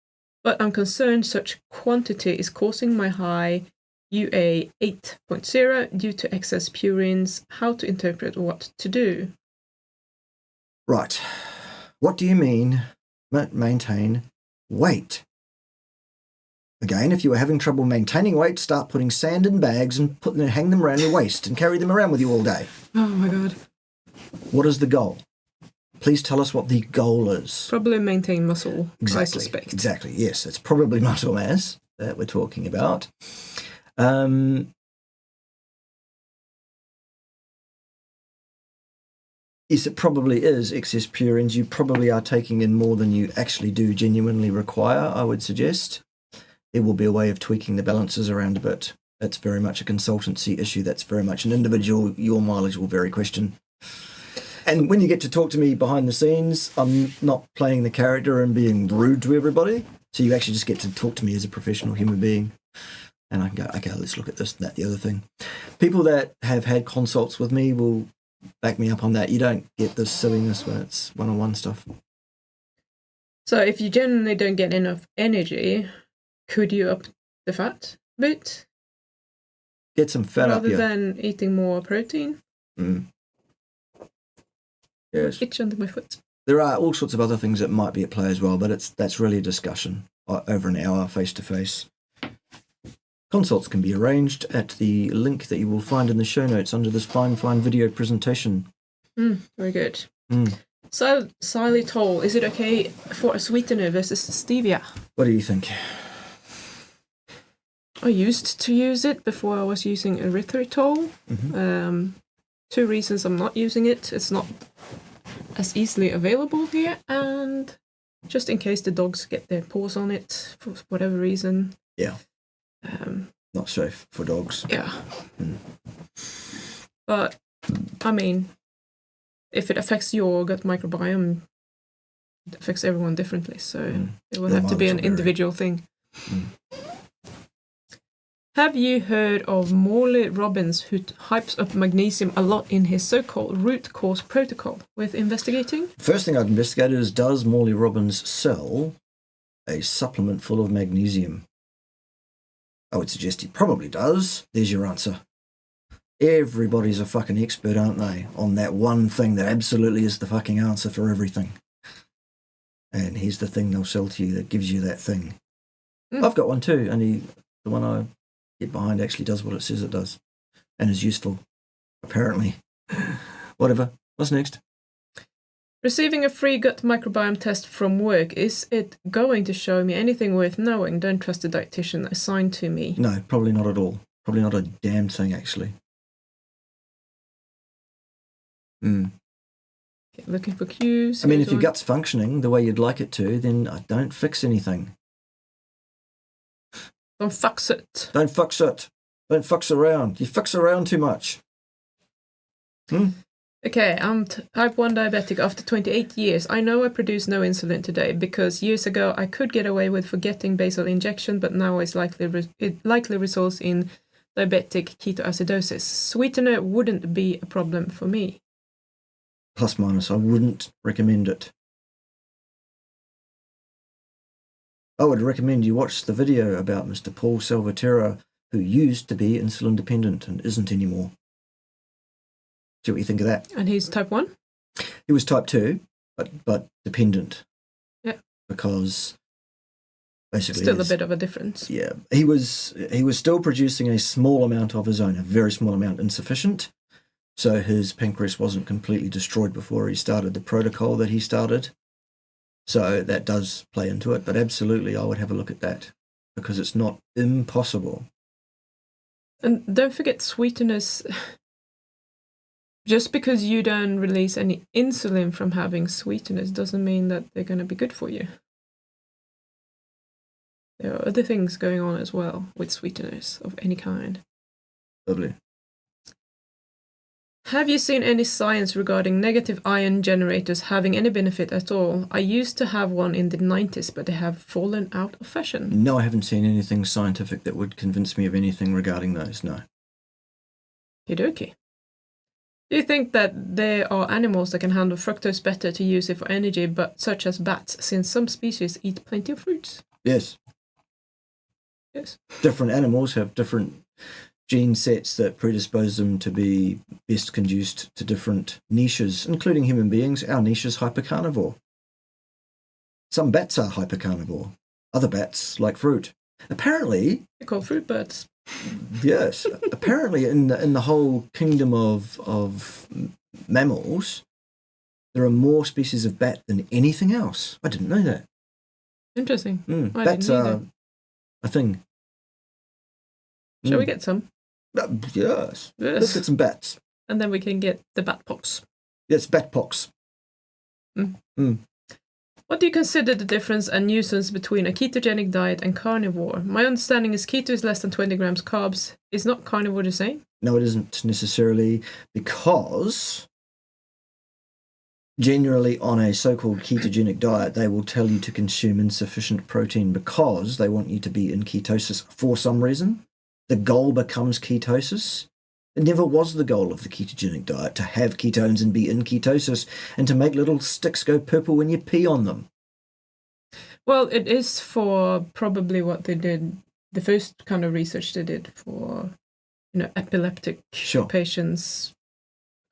But I'm concerned such quantity is causing my high UA 8.0 due to excess purines. How to interpret what to do? Right. What do you mean maintain weight? Again, if you were having trouble maintaining weight, start putting sand in bags and hang them around your waist and carry them around with you all day. Oh my god. What is the goal? Please tell us what the goal is. Probably maintain muscle, Exactly. I suspect. Exactly, yes. It's probably muscle mass that we're talking about. Yes, it probably is excess purines. You probably are taking in more than you actually do genuinely require, I would suggest. There will be a way of tweaking the balances around a bit. That's very much a consultancy issue. That's very much an individual. Your mileage will vary question. And when you get to talk to me behind the scenes, I'm not playing the character and being rude to everybody. So you actually just get to talk to me as a professional human being. And I can go, okay, let's look at this, that, the other thing. People that have had consults with me will back me up on that. You don't get this silliness when it's one-on-one stuff. So if you generally don't get enough energy, could you up the fat a bit? Get some fat up, rather than eating more protein? Yes. Itch under my foot. There are all sorts of other things that might be at play as well, but that's really a discussion over an hour face-to-face. Consults can be arranged at the link that you will find in the show notes under this fine video presentation. Very good. Xylitol, is it okay for a sweetener versus stevia? What do you think? I used to use it before I was using erythritol. 2 reasons I'm not using it. It's not as easily available here, and just in case the dogs get their paws on it for whatever reason. Yeah. Not safe for dogs. Yeah. But, I mean, if it affects your gut microbiome, it affects everyone differently. So it will have to be an individual thing. Have you heard of Morley Robbins, who hypes up magnesium a lot in his so-called root cause protocol with investigating? First thing I'd investigate is, does Morley Robbins sell a supplement full of magnesium? I would suggest he probably does. There's your answer. Everybody's a fucking expert, aren't they, on that one thing that absolutely is the fucking answer for everything. And here's the thing they'll sell to you that gives you that thing. I've got one too, and the one I get behind actually does what it says it does and is useful, apparently. Whatever. What's next? Receiving a free gut microbiome test from work. Is it going to show me anything worth knowing? Don't trust the dietitian assigned to me. No, probably not at all. Probably not a damn thing, actually. Looking for cues. I mean, if your gut's functioning the way you'd like it to, then don't fix anything. Don't fucks it. Don't fucks it. Don't fucks around. You fucks around too much. Okay, I'm type 1 diabetic after 28 years. I know I produce no insulin today because years ago I could get away with forgetting basal injection, but now it likely results in diabetic ketoacidosis. Sweetener wouldn't be a problem for me. Plus minus, I wouldn't recommend it. I would recommend you watch the video about Mr. Paul Salvatierra, who used to be insulin dependent and isn't anymore. See what you think of that. And he's type 1? He was type 2, but dependent. Yeah. Because basically... Still a bit of a difference. Yeah. He was still producing a small amount of his own, a very small amount, insufficient. So his pancreas wasn't completely destroyed before he started the protocol that he started. So that does play into it. But absolutely, I would have a look at that because it's not impossible. And don't forget sweeteners. Just because you don't release any insulin from having sweeteners doesn't mean that they're going to be good for you. There are other things going on as well with sweeteners of any kind. Lovely. Have you seen any science regarding negative ion generators having any benefit at all? I used to have one in the 90s, but they have fallen out of fashion. No, I haven't seen anything scientific that would convince me of anything regarding those, no. Okie. Do you think that there are animals that can handle fructose better to use it for energy, but such as bats, since some species eat plenty of fruits? Yes. Yes. Different animals have different gene sets that predispose them to be best conduced to different niches, including human beings. Our niche is hypercarnivore. Some bats are hypercarnivore. Other bats like fruit. Apparently... They're called fruit birds. Yes. Apparently in the whole kingdom of mammals, there are more species of bat than anything else. I didn't know that. Interesting. Bats are a thing. Shall we get some? Yes. Let's get some bats. And then we can get the bat pox. Yes, bat pox. What do you consider the difference and nuisance between a ketogenic diet and carnivore? My understanding is keto is less than 20 grams carbs. Is not carnivore the same? No, it isn't necessarily, because generally on a so-called ketogenic diet, they will tell you to consume insufficient protein because they want you to be in ketosis for some reason. The goal becomes ketosis. It never was the goal of the ketogenic diet to have ketones and be in ketosis and to make little sticks go purple when you pee on them. Well, it is for probably what they did, the first kind of research they did for, epileptic patients.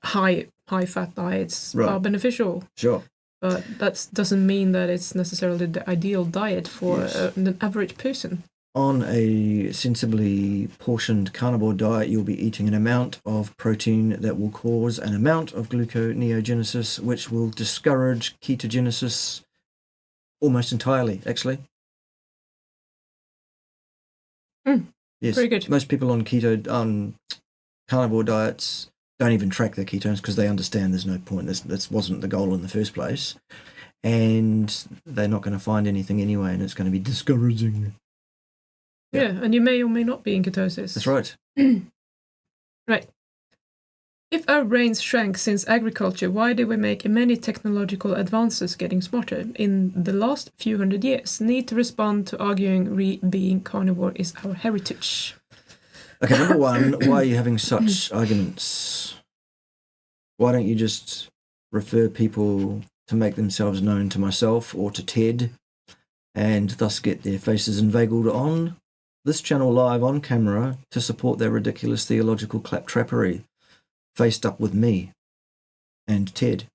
High fat diets are beneficial. Sure. But that doesn't mean that it's necessarily the ideal diet for an average person. On a sensibly portioned carnivore diet, you'll be eating an amount of protein that will cause an amount of gluconeogenesis, which will discourage ketogenesis almost entirely, actually. Yes. Very good. Most people on carnivore diets don't even track their ketones because they understand there's no point. This wasn't the goal in the first place. And they're not going to find anything anyway, and it's going to be discouraging. Yeah, and you may or may not be in ketosis. That's right. Right. If our brains shrank since agriculture, why did we make many technological advances getting smarter in the last few hundred years? Need to respond to arguing being carnivore is our heritage. Okay, number one, why are you having such arguments? Why don't you just refer people to make themselves known to myself or to Ted and thus get their faces inveigled on this channel live on camera to support their ridiculous theological claptrappery faced up with me and Ted?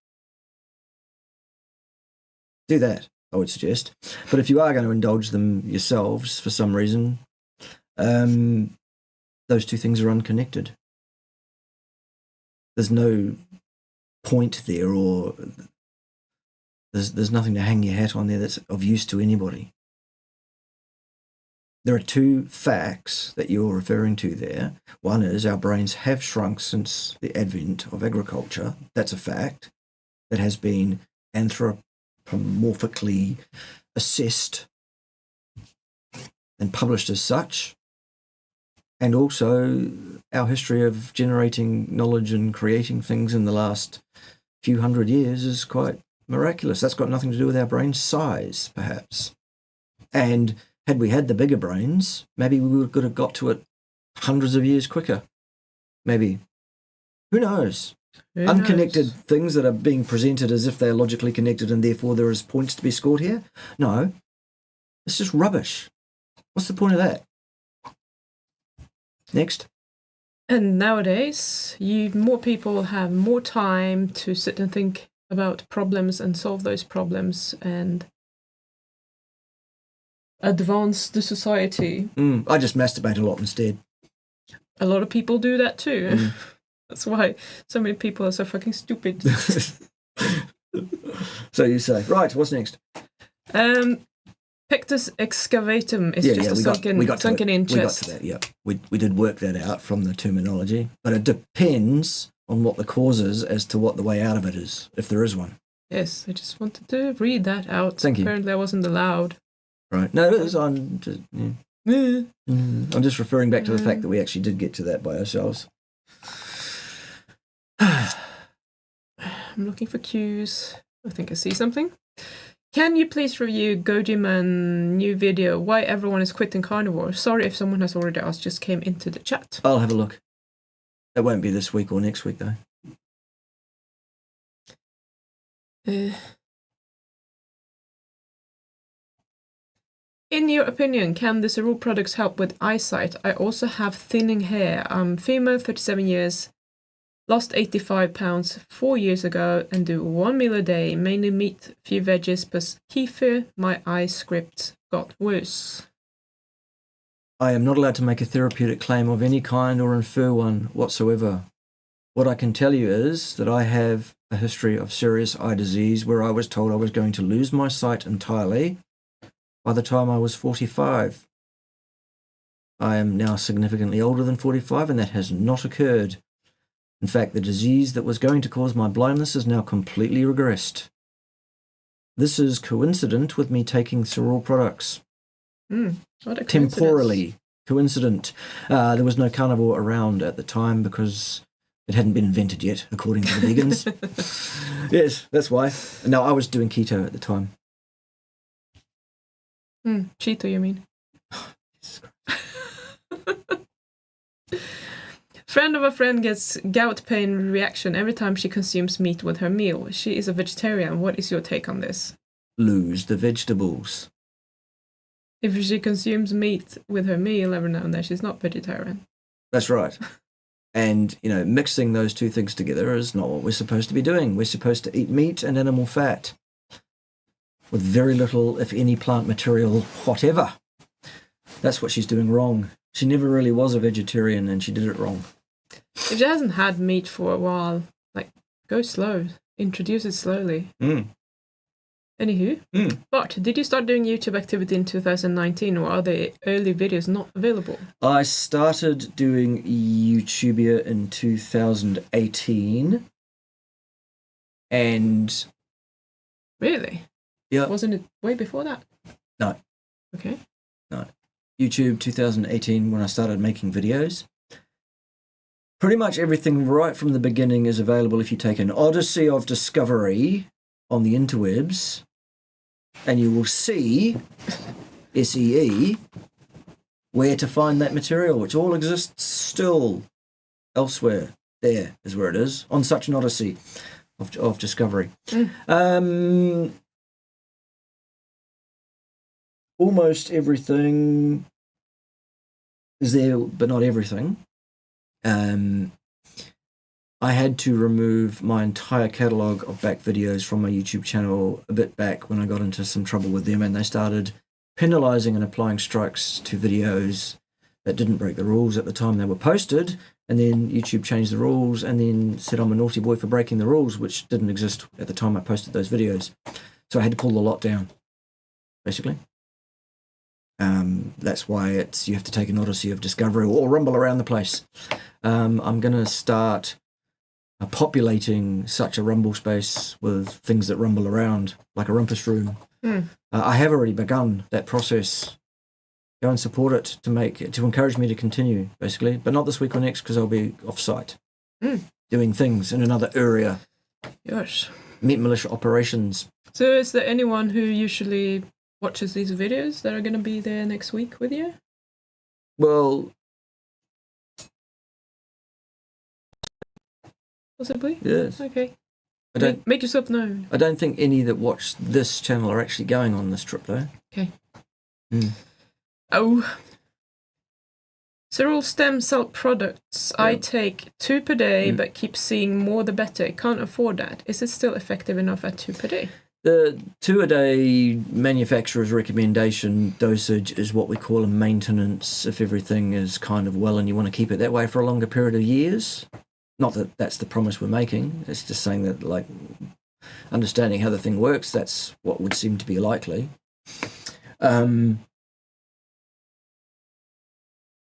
Do that, I would suggest. But if you are going to indulge them yourselves for some reason, those two things are unconnected. There's no point there, or there's nothing to hang your hat on there that's of use to anybody. There are two facts that you're referring to there. One is our brains have shrunk since the advent of agriculture. That's a fact that has been anthropomorphically assessed and published as such. And also our history of generating knowledge and creating things in the last few hundred years is quite miraculous. That's got nothing to do with our brain size, perhaps. And had we had the bigger brains, maybe we could have got to it hundreds of years quicker. Maybe. Who knows? Unconnected things that are being presented as if they're logically connected and therefore there is points to be scored here? No. It's just rubbish. What's the point of that? Next. And nowadays, more people have more time to sit and think about problems and solve those problems and advance the society. I just masturbate a lot instead. A lot of people do that too. That's why so many people are so fucking stupid. So you say. Right, what's next? Pectus excavatum is just a sunken in chest. We got to that, yeah. We did work that out from the terminology, but it depends on what the cause is as to what the way out of it is, if there is one. Yes, I just wanted to read that out. Thank you. Apparently I wasn't allowed. Right. No, it was on. I'm just referring back to the fact that we actually did get to that by ourselves. I'm looking for cues. I think I see something. Can you please review Goji Man new video, Why Everyone is Quitting Carnivore? Sorry if someone has already asked, just came into the chat. I'll have a look. It won't be this week or next week, though. In your opinion, can the Cerule products help with eyesight? I also have thinning hair. I'm female, 37 years, lost 85 pounds 4 years ago and do 1 meal a day, mainly meat, few veggies, plus kefir. My eye script got worse. I am not allowed to make a therapeutic claim of any kind or infer one whatsoever. What I can tell you is that I have a history of serious eye disease where I was told I was going to lose my sight entirely by the time I was 45. I am now significantly older than 45 and that has not occurred. In fact, the disease that was going to cause my blindness is now completely regressed. This is coincident with me taking Cerule products. What a temporally coincident. There was no carnivore around at the time because it hadn't been invented yet, according to the vegans. Yes, that's why. No, I was doing keto at the time. Cheeto, you mean? Friend of a friend gets gout pain reaction every time she consumes meat with her meal. She is a vegetarian. What is your take on this? Lose the vegetables. If she consumes meat with her meal every now and then, she's not vegetarian. That's right. And, mixing those two things together is not what we're supposed to be doing. We're supposed to eat meat and animal fat with very little, if any, plant material, whatever. That's what she's doing wrong. She never really was a vegetarian and she did it wrong. If she hasn't had meat for a while, go slow. Introduce it slowly. Anywho, but did you start doing YouTube activity in 2019 or are the early videos not available? I started doing YouTubia in 2018. And... Really? Yeah. Wasn't it way before that? No. Okay. No. YouTube 2018 when I started making videos. Pretty much everything right from the beginning is available if you take an Odyssey of Discovery on the interwebs, and you will see, SEE, where to find that material, which all exists still elsewhere. There is where it is, on such an Odyssey of Discovery. Almost everything is there, but not everything. I had to remove my entire catalogue of back videos from my YouTube channel a bit back when I got into some trouble with them, and they started penalising and applying strikes to videos that didn't break the rules at the time they were posted, and then YouTube changed the rules and then said I'm a naughty boy for breaking the rules, which didn't exist at the time I posted those videos. So I had to pull the lot down, basically. That's why you have to take an Odyssey of Discovery or rumble around the place. I'm going to start populating such a rumble space with things that rumble around, like a rumpus room. I have already begun that process. Go and support it to encourage me to continue, basically, but not this week or next because I'll be off-site doing things in another area. Yes. Meat Militia operations. So is there anyone who usually watches these videos that are going to be there next week with you? Well, possibly. Yes. Okay. Make yourself known. I don't think any that watch this channel are actually going on this trip, though. Okay. Oh. Cerule stem cell products. I take 2 per day, but keep seeing more the better. Can't afford that. Is it still effective enough at 2 per day? The 2 a day manufacturer's recommendation dosage is what we call a maintenance if everything is kind of well and you want to keep it that way for a longer period of years. Not that that's the promise we're making. It's just saying that, like, understanding how the thing works, that's what would seem to be likely.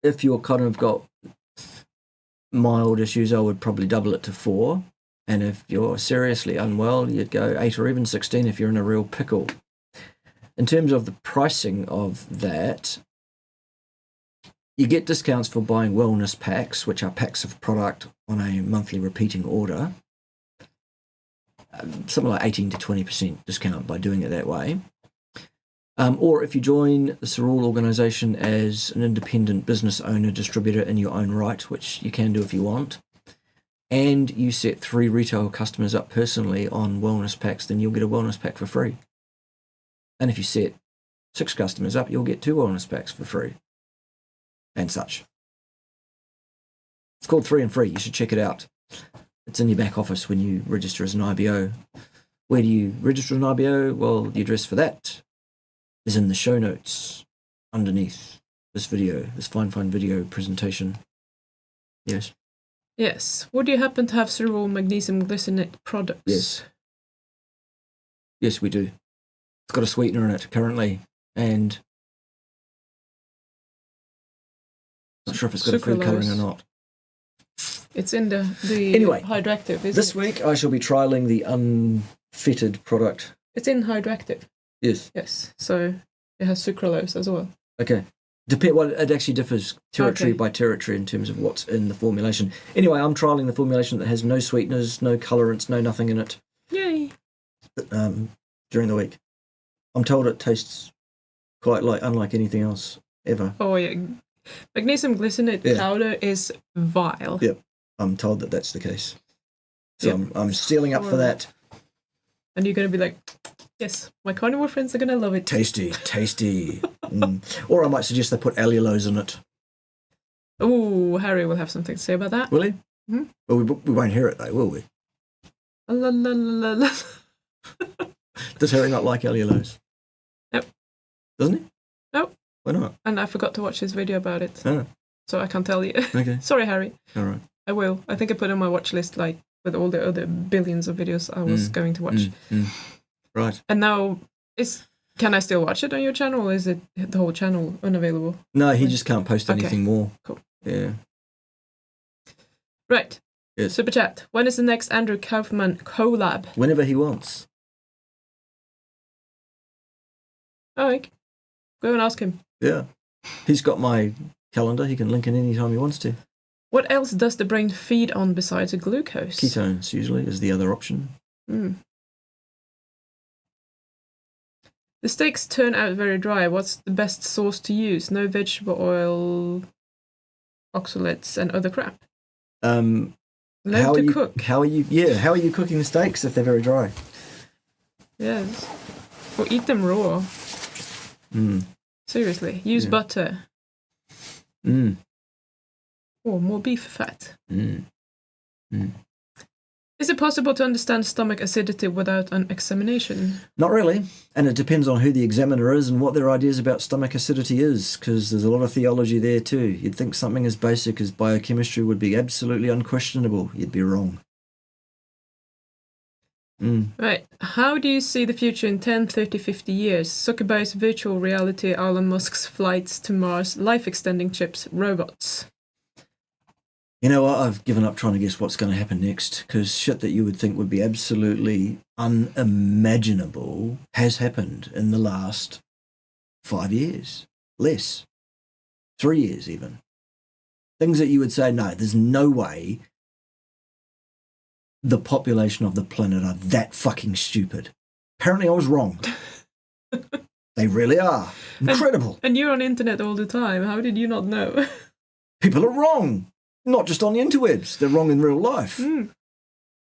If you're kind of got mild issues, I would probably double it to 4. And if you're seriously unwell, you'd go 8 or even 16 if you're in a real pickle. In terms of the pricing of that, you get discounts for buying wellness packs, which are packs of product on a monthly repeating order. Something like 18 to 20% discount by doing it that way. Or if you join the Cerule organisation as an independent business owner, distributor in your own right, which you can do if you want, and you set 3 retail customers up personally on wellness packs, then you'll get a wellness pack for free. And if you set 6 customers up, you'll get 2 wellness packs for free. And such. It's called 3 and Free. You should check it out. It's in your back office when you register as an IBO. Where do you register an IBO? Well, the address for that is in the show notes underneath this video, this fine video presentation. Yes. Yes. Would you happen to have Cerule magnesium glycinate products? Yes. Yes, we do. It's got a sweetener in it currently, and not sure if it's got a food colouring or not. It's in the anyway, Hydractive, isn't it? This week I shall be trialling the unfettered product. It's in Hydractive. Yes. Yes. So it has sucralose as well. Okay. Well, it actually differs territory by territory in terms of what's in the formulation. Anyway, I'm trialling the formulation that has no sweeteners, no colorants, no nothing in it. Yay. During the week. I'm told it tastes quite unlike anything else ever. Oh, yeah. Magnesium glycinate powder is vile. Yep. I'm told that that's the case. So I'm stealing up for that. And you're going to be like, yes, my carnivore friends are going to love it. Tasty. Or I might suggest they put allulose in it. Oh, Harry will have something to say about that. Will he? Mm-hmm. Well, we won't hear it though, will we? La, la, la, la. Does Harry not like allulose? Nope. Doesn't he? Nope. Why not? And I forgot to watch his video about it. Oh. So I can't tell you. Okay. Sorry, Harry. All right. I will. I think I put it on my watch list, like, with all the other billions of videos I was going to watch. Right. And now, can I still watch it on your channel, or is it the whole channel unavailable? No, he just can't post anything more. Cool. Yeah. Right. Yes. Super chat. When is the next Andrew Kaufman collab? Whenever he wants. All right. Go and ask him. Yeah. He's got my calendar. He can link in any time he wants to. What else does the brain feed on besides the glucose? Ketones usually is the other option. The steaks turn out very dry. What's the best sauce to use? No vegetable oil, oxalates, and other crap. Learn to cook. How are you cooking the steaks if they're very dry? Yes. Or eat them raw. Seriously. Use butter. Or more beef fat. Is it possible to understand stomach acidity without an examination? Not really. And it depends on who the examiner is and what their ideas about stomach acidity is, because there's a lot of theology there too. You'd think something as basic as biochemistry would be absolutely unquestionable. You'd be wrong. Right. How do you see the future in 10, 30, 50 years? Zuckerberg's virtual reality, Elon Musk's flights to Mars, life-extending chips, robots. You know what? I've given up trying to guess what's going to happen next, because shit that you would think would be absolutely unimaginable has happened in the last 5 years. Less. 3 years even. Things that you would say, no, there's no way the population of the planet are that fucking stupid. Apparently I was wrong. They really are. Incredible. And you're on the internet all the time. How did you not know? People are wrong. Not just on the interwebs. They're wrong in real life.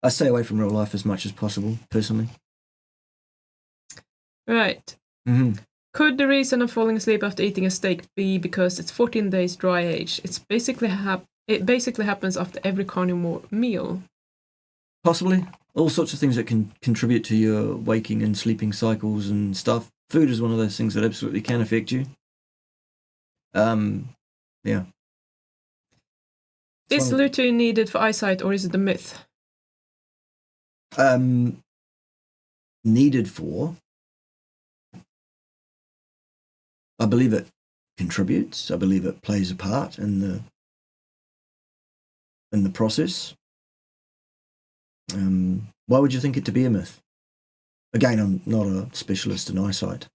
I stay away from real life as much as possible, personally. Right. Could the reason of falling asleep after eating a steak be because it's 14 days dry age? It basically happens after every carnivore meal. Possibly. All sorts of things that can contribute to your waking and sleeping cycles and stuff. Food is one of those things that absolutely can affect you. Yeah. Is lutein needed for eyesight, or is it a myth? Needed for. I believe it contributes. I believe it plays a part in the process. Why would you think it to be a myth? Again, I'm not a specialist in eyesight.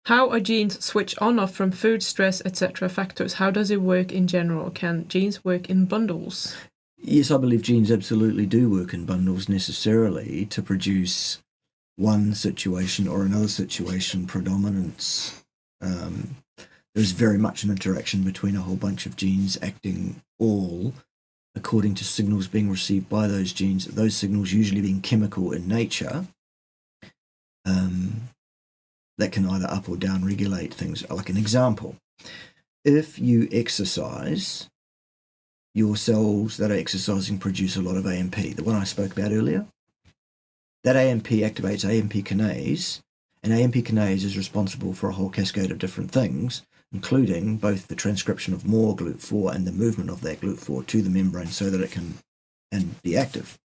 How are genes switched on off from food, stress, etc. factors? How does it work in general? Can genes work in bundles? Yes, I believe genes absolutely do work in bundles necessarily to produce one situation or another situation predominance. There's very much an interaction between a whole bunch of genes acting all according to signals being received by those genes, those signals usually being chemical in nature, that can either up or down regulate things. Like an example, if you exercise, your cells that are exercising produce a lot of AMP, the one I spoke about earlier. That AMP activates AMP kinase, and AMP kinase is responsible for a whole cascade of different things, including both the transcription of more GLUT4 and the movement of that GLUT4 to the membrane so that it can be active.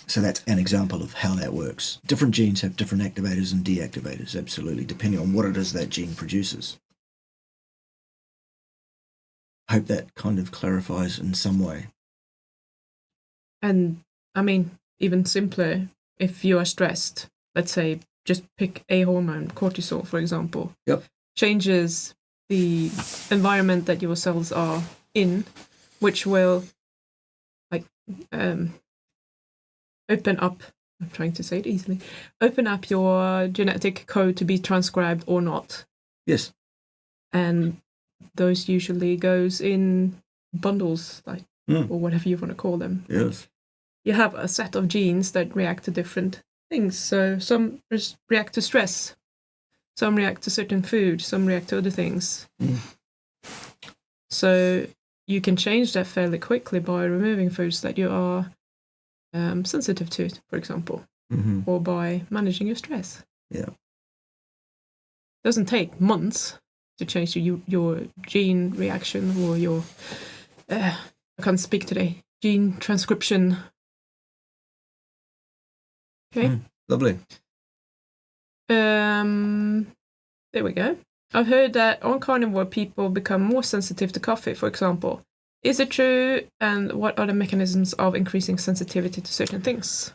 So that's an example of how that works. Different genes have different activators and deactivators, absolutely, depending on what it is that gene produces. I hope that kind of clarifies in some way. And, I mean, even simpler, if you are stressed, let's say, just pick a hormone, cortisol, for example. Yep. Changes the environment that your cells are in, which will, open up, I'm trying to say it easily, open up your genetic code to be transcribed or not. Yes. And those usually goes in bundles, or whatever you want to call them. Yes. You have a set of genes that react to different things. So some react to stress, some react to certain food, some react to other things. So you can change that fairly quickly by removing foods that you are sensitive to, for example, or by managing your stress. Yeah. It doesn't take months to change your gene reaction or your, I can't speak today, gene transcription. Okay. Lovely. There we go. I've heard that on carnivore people become more sensitive to coffee, for example. Is it true? And what are the mechanisms of increasing sensitivity to certain things?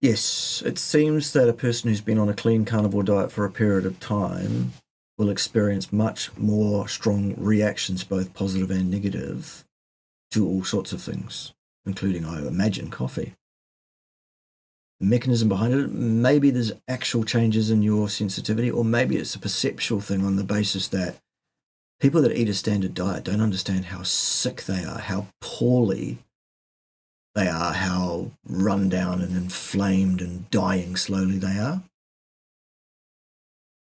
Yes, it seems that a person who's been on a clean carnivore diet for a period of time will experience much more strong reactions, both positive and negative, to all sorts of things, including, I imagine, coffee. The mechanism behind it, maybe there's actual changes in your sensitivity, or maybe it's a perceptual thing on the basis that people that eat a standard diet don't understand how sick they are, how poorly they are, how run down and inflamed and dying slowly they are.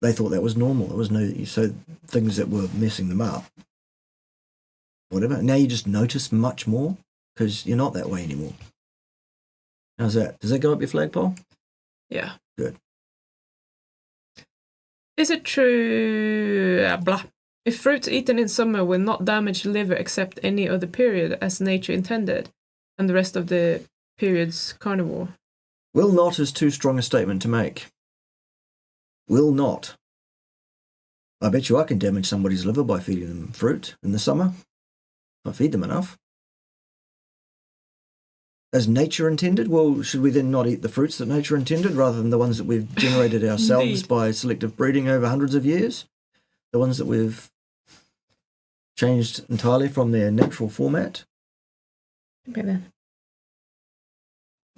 They thought that was normal. There was no, so things that were messing them up, whatever. Now you just notice much more because you're not that way anymore. How's that? Does that go up your flagpole? Yeah. Good. Is it true, blah, if fruits eaten in summer will not damage liver except any other period as nature intended, and the rest of the periods carnivore? Will not is too strong a statement to make. Will not. I bet you I can damage somebody's liver by feeding them fruit in the summer. If I feed them enough. As nature intended? Well, should we then not eat the fruits that nature intended rather than the ones that we've generated ourselves Indeed. by selective breeding over hundreds of years? The ones that we've changed entirely from their natural format? Okay then.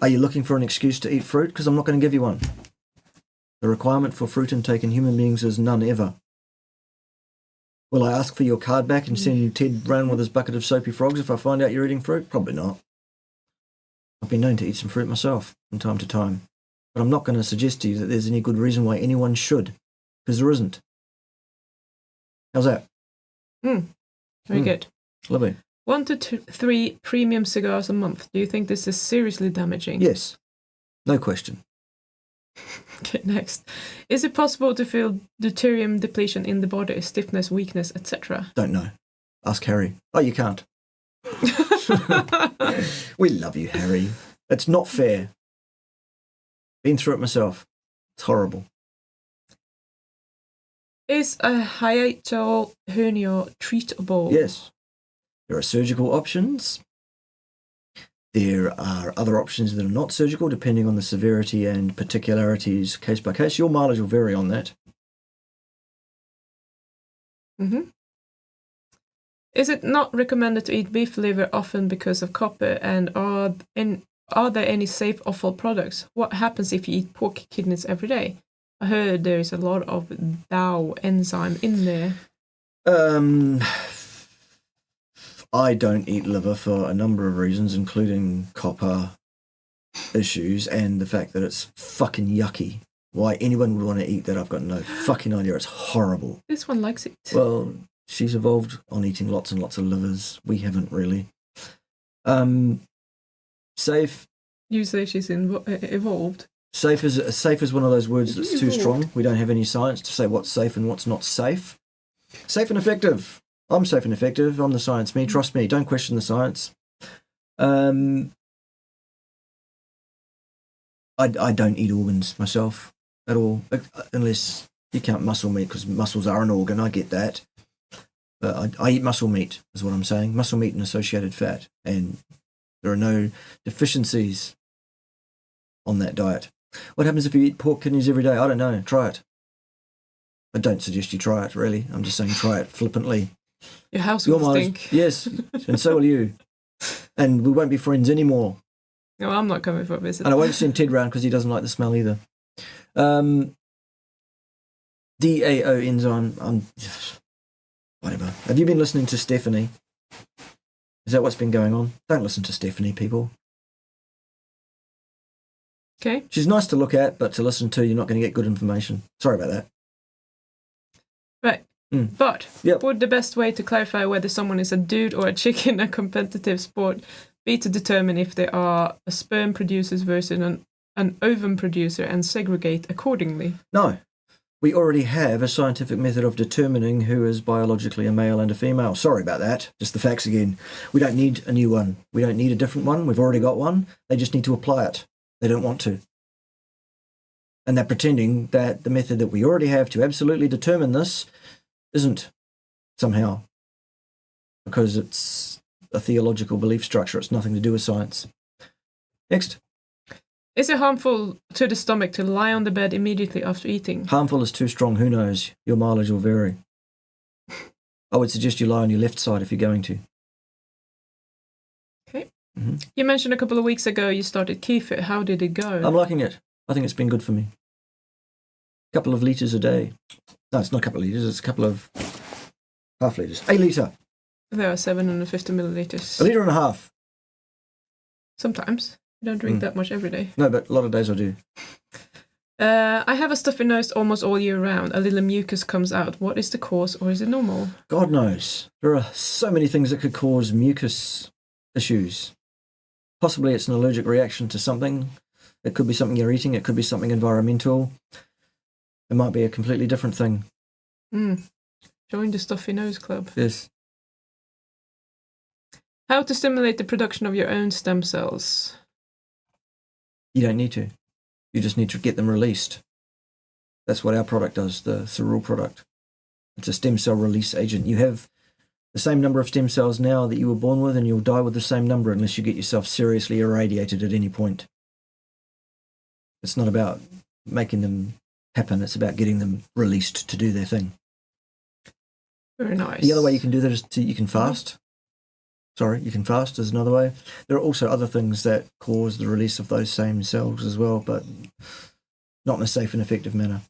Are you looking for an excuse to eat fruit? Because I'm not going to give you one. The requirement for fruit intake in human beings is none ever. Will I ask for your card back and send Ted round with his bucket of soapy frogs if I find out you're eating fruit? Probably not. I've been known to eat some fruit myself from time to time, but I'm not going to suggest to you that there's any good reason why anyone should, because there isn't. How's that? Very good. Lovely. 1 to 3 premium cigars a month. Do you think this is seriously damaging? Yes. No question. Okay, next. Is it possible to feel deuterium depletion in the body, stiffness, weakness, etc.? Don't know. Ask Harry. Oh, you can't. We love you, Harry. It's not fair. Been through it myself. It's horrible. Is a hiatal hernia treatable? Yes. There are surgical options. There are other options that are not surgical, depending on the severity and particularities case by case. Your mileage will vary on that. Is it not recommended to eat beef liver often because of copper? And are there any safe offal products? What happens if you eat pork kidneys every day? I heard there is a lot of DAO enzyme in there. I don't eat liver for a number of reasons, including copper issues and the fact that it's fucking yucky. Why anyone would want to eat that, I've got no fucking idea. It's horrible. This one likes it. Well, she's evolved on eating lots and lots of livers. We haven't really. Safe. You say she's evolved. Safe is one of those words that's too strong. We don't have any science to say what's safe and what's not safe. Safe and effective. I'm safe and effective. I'm the science me. Trust me. Don't question the science. I don't eat organs myself at all, unless you count muscle meat, because muscles are an organ. I get that. But I eat muscle meat, is what I'm saying. Muscle meat and associated fat. And there are no deficiencies on that diet. What happens if you eat pork kidneys every day? I don't know. Try it. I don't suggest you try it, really. I'm just saying try it flippantly. Your house will stink. Yes, and so will you. And we won't be friends anymore. No, I'm not coming for a visit. And I won't send Ted round because he doesn't like the smell either. DAO enzyme, whatever. Have you been listening to Stephanie? Is that what's been going on? Don't listen to Stephanie, people. Okay. She's nice to look at, but to listen to, you're not going to get good information. Sorry about that. Right. But Yep. would the best way to clarify whether someone is a dude or a chick in a competitive sport be to determine if they are a sperm producer versus an ovum producer and segregate accordingly? No. We already have a scientific method of determining who is biologically a male and a female. Sorry about that. Just the facts again. We don't need a new one. We don't need a different one. We've already got one. They just need to apply it. They don't want to. And they're pretending that the method that we already have to absolutely determine this isn't somehow, because it's a theological belief structure. It's nothing to do with science. Next. Is it harmful to the stomach to lie on the bed immediately after eating? Harmful is too strong. Who knows? Your mileage will vary. I would suggest you lie on your left side if you're going to. Okay. Mm-hmm. You mentioned a couple of weeks ago you started kefir. How did it go? I'm liking it. I think it's been good for me. A couple of litres a day. No, it's not a couple of litres. It's a couple of half litres. A litre. There are 750 milliliters. A litre and a half. Sometimes. You don't drink that much every day. No, but a lot of days I do. I have a stuffy nose almost all year round. A little mucus comes out. What is the cause, or is it normal? God knows. There are so many things that could cause mucus issues. Possibly it's an allergic reaction to something. It could be something you're eating. It could be something environmental. It might be a completely different thing. Join the stuffy nose club. Yes. How to stimulate the production of your own stem cells? You don't need to. You just need to get them released. That's what our product does, the Cerule product. It's a stem cell release agent. You have the same number of stem cells now that you were born with, and you'll die with the same number unless you get yourself seriously irradiated at any point. It's not about making them happen. It's about getting them released to do their thing. Very nice. The other way you can do that is you can fast. Sorry, you can fast is another way. There are also other things that cause the release of those same cells as well, but not in a safe and effective manner.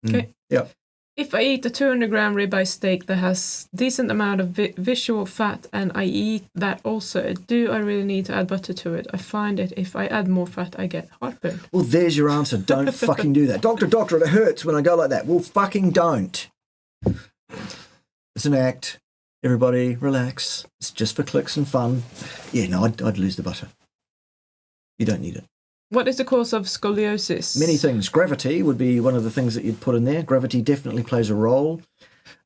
Okay. Yep. If I eat a 200-gram ribeye steak that has decent amount of visual fat and I eat that also, do I really need to add butter to it? I find that if I add more fat, I get heartburn. Well, there's your answer. Don't fucking do that. Doctor, it hurts when I go like that. Well, fucking don't. It's an act. Everybody relax. It's just for clicks and fun. Yeah, no, I'd lose the butter. You don't need it. What is the cause of scoliosis? Many things. Gravity would be one of the things that you'd put in there. Gravity definitely plays a role.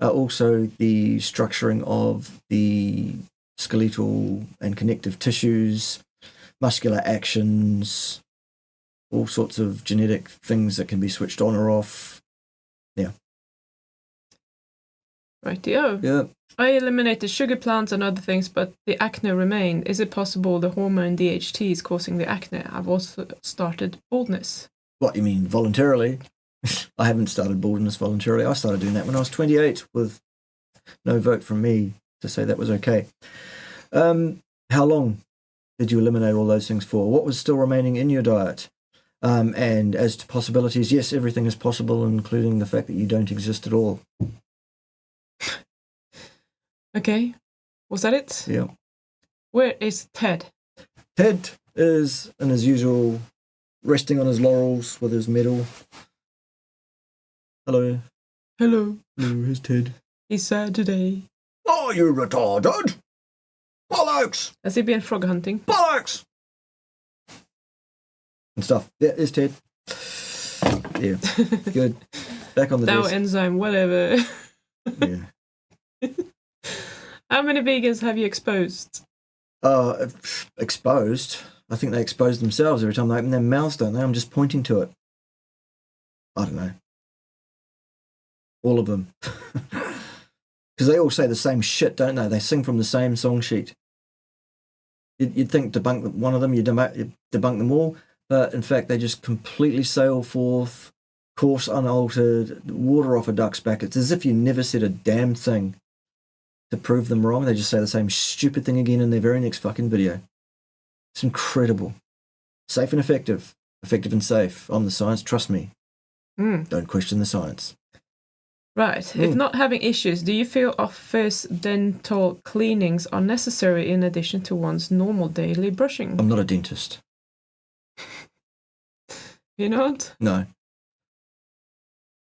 Also, the structuring of the skeletal and connective tissues, muscular actions, all sorts of genetic things that can be switched on or off. Yeah. Rightio. Yeah. I eliminated sugar plants and other things, but the acne remained. Is it possible the hormone DHT is causing the acne? I've also started baldness. What, you mean voluntarily? I haven't started baldness voluntarily. I started doing that when I was 28 with no vote from me to say that was okay. How long did you eliminate all those things for? What was still remaining in your diet? And as to possibilities, yes, everything is possible, including the fact that you don't exist at all. Okay. Was that it? Yeah. Where is Ted? Ted is, in his usual, resting on his laurels with his medal. Hello. Hello. Hello, here's Ted. He's sad today. Are you retarded? Bollocks! Has he been frog hunting? Bollocks! And stuff. Yeah, it's Ted. Yeah, good. Back on the Dow desk. enzyme, whatever. Yeah. How many vegans have you exposed? Exposed? I think they expose themselves every time they open their mouths, don't they? I'm just pointing to it. I don't know. All of them. Because they all say the same shit, don't they? They sing from the same song sheet. You'd think debunk one of them, you debunk them all, but in fact they just completely sail forth, course unaltered, water off a duck's back. It's as if you never said a damn thing to prove them wrong. They just say the same stupid thing again in their very next fucking video. It's incredible. Safe and effective. Effective and safe. On the science, trust me. Don't question the science. Right. If not having issues, do you feel office dental cleanings are necessary in addition to one's normal daily brushing? I'm not a dentist. You're not? No.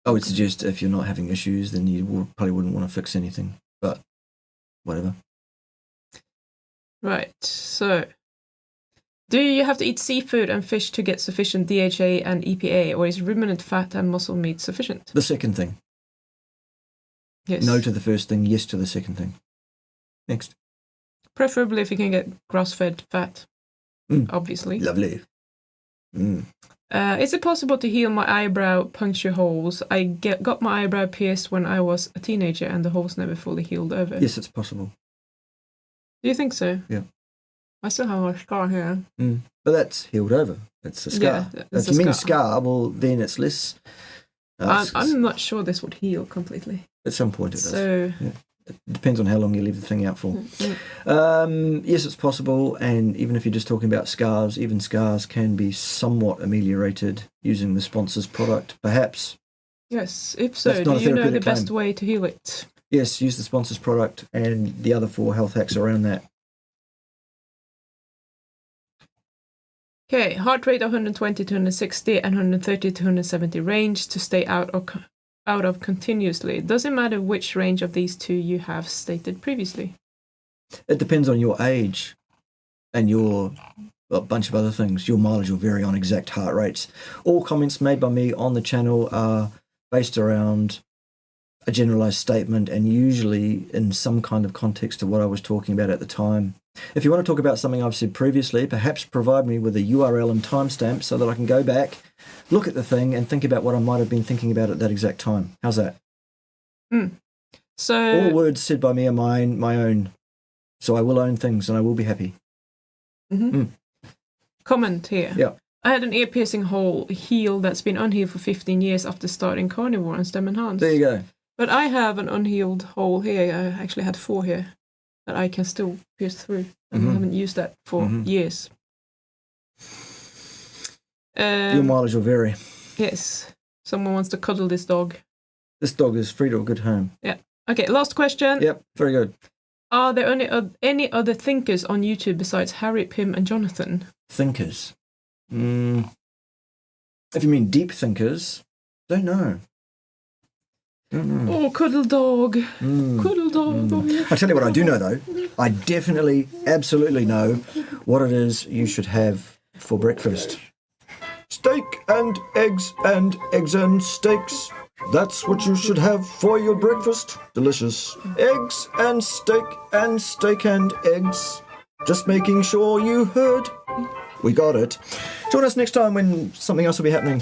I would suggest if you're not having issues, then you probably wouldn't want to fix anything. But whatever. Right. So, do you have to eat seafood and fish to get sufficient DHA and EPA, or is ruminant fat and muscle meat sufficient? The second thing. Yes. No to the first thing, yes to the second thing. Next. Preferably if you can get grass-fed fat, obviously. Lovely. Is it possible to heal my eyebrow puncture holes? I got my eyebrow pierced when I was a teenager and the holes never fully healed over. Yes, it's possible. Do you think so? Yeah. I still have a scar here. But that's healed over. It's a scar. Yeah, If you mean scar, well, then it's less. I'm not sure this would heal completely. At some point it does. So yeah. It depends on how long you leave the thing out for. Yes, it's possible, and even if you're just talking about scars, even scars can be somewhat ameliorated using the sponsor's product, perhaps. Yes, if so, do you know the best way to heal it? Yes, use the sponsor's product and the other 4 health hacks around that. Okay, heart rate of 120 to 160 and 130 to 170 range to stay out of continuously. Doesn't matter which range of these 2 you have stated previously. It depends on your age and a bunch of other things. Your mileage will vary on exact heart rates. All comments made by me on the channel are based around a generalized statement and usually in some kind of context to what I was talking about at the time. If you want to talk about something I've said previously, perhaps provide me with a URL and timestamp so that I can go back, look at the thing, and think about what I might have been thinking about at that exact time. How's that? So all words said by me are my own. So I will own things and I will be happy. Comment here. Yeah. I had an ear-piercing hole heal that's been unhealed for 15 years after starting Carnivore and Stem Enhanced. There you go. But I have an unhealed hole here. I actually had 4 here that I can still pierce through. And I haven't used that for years. Your mileage will vary. Yes. Someone wants to cuddle this dog. This dog is free to a good home. Yeah. Okay, last question. Yep, very good. Are there any other thinkers on YouTube besides Harry, Pim, and Jonathan? Thinkers? If you mean deep thinkers, don't know. Oh, cuddle dog. Cuddle dog. I'll tell you what I do know, though. I definitely, absolutely know what it is you should have for breakfast. Steak and eggs and steaks. That's what you should have for your breakfast. Delicious. Eggs and steak and eggs. Just making sure you heard. We got it. Join us next time when something else will be happening.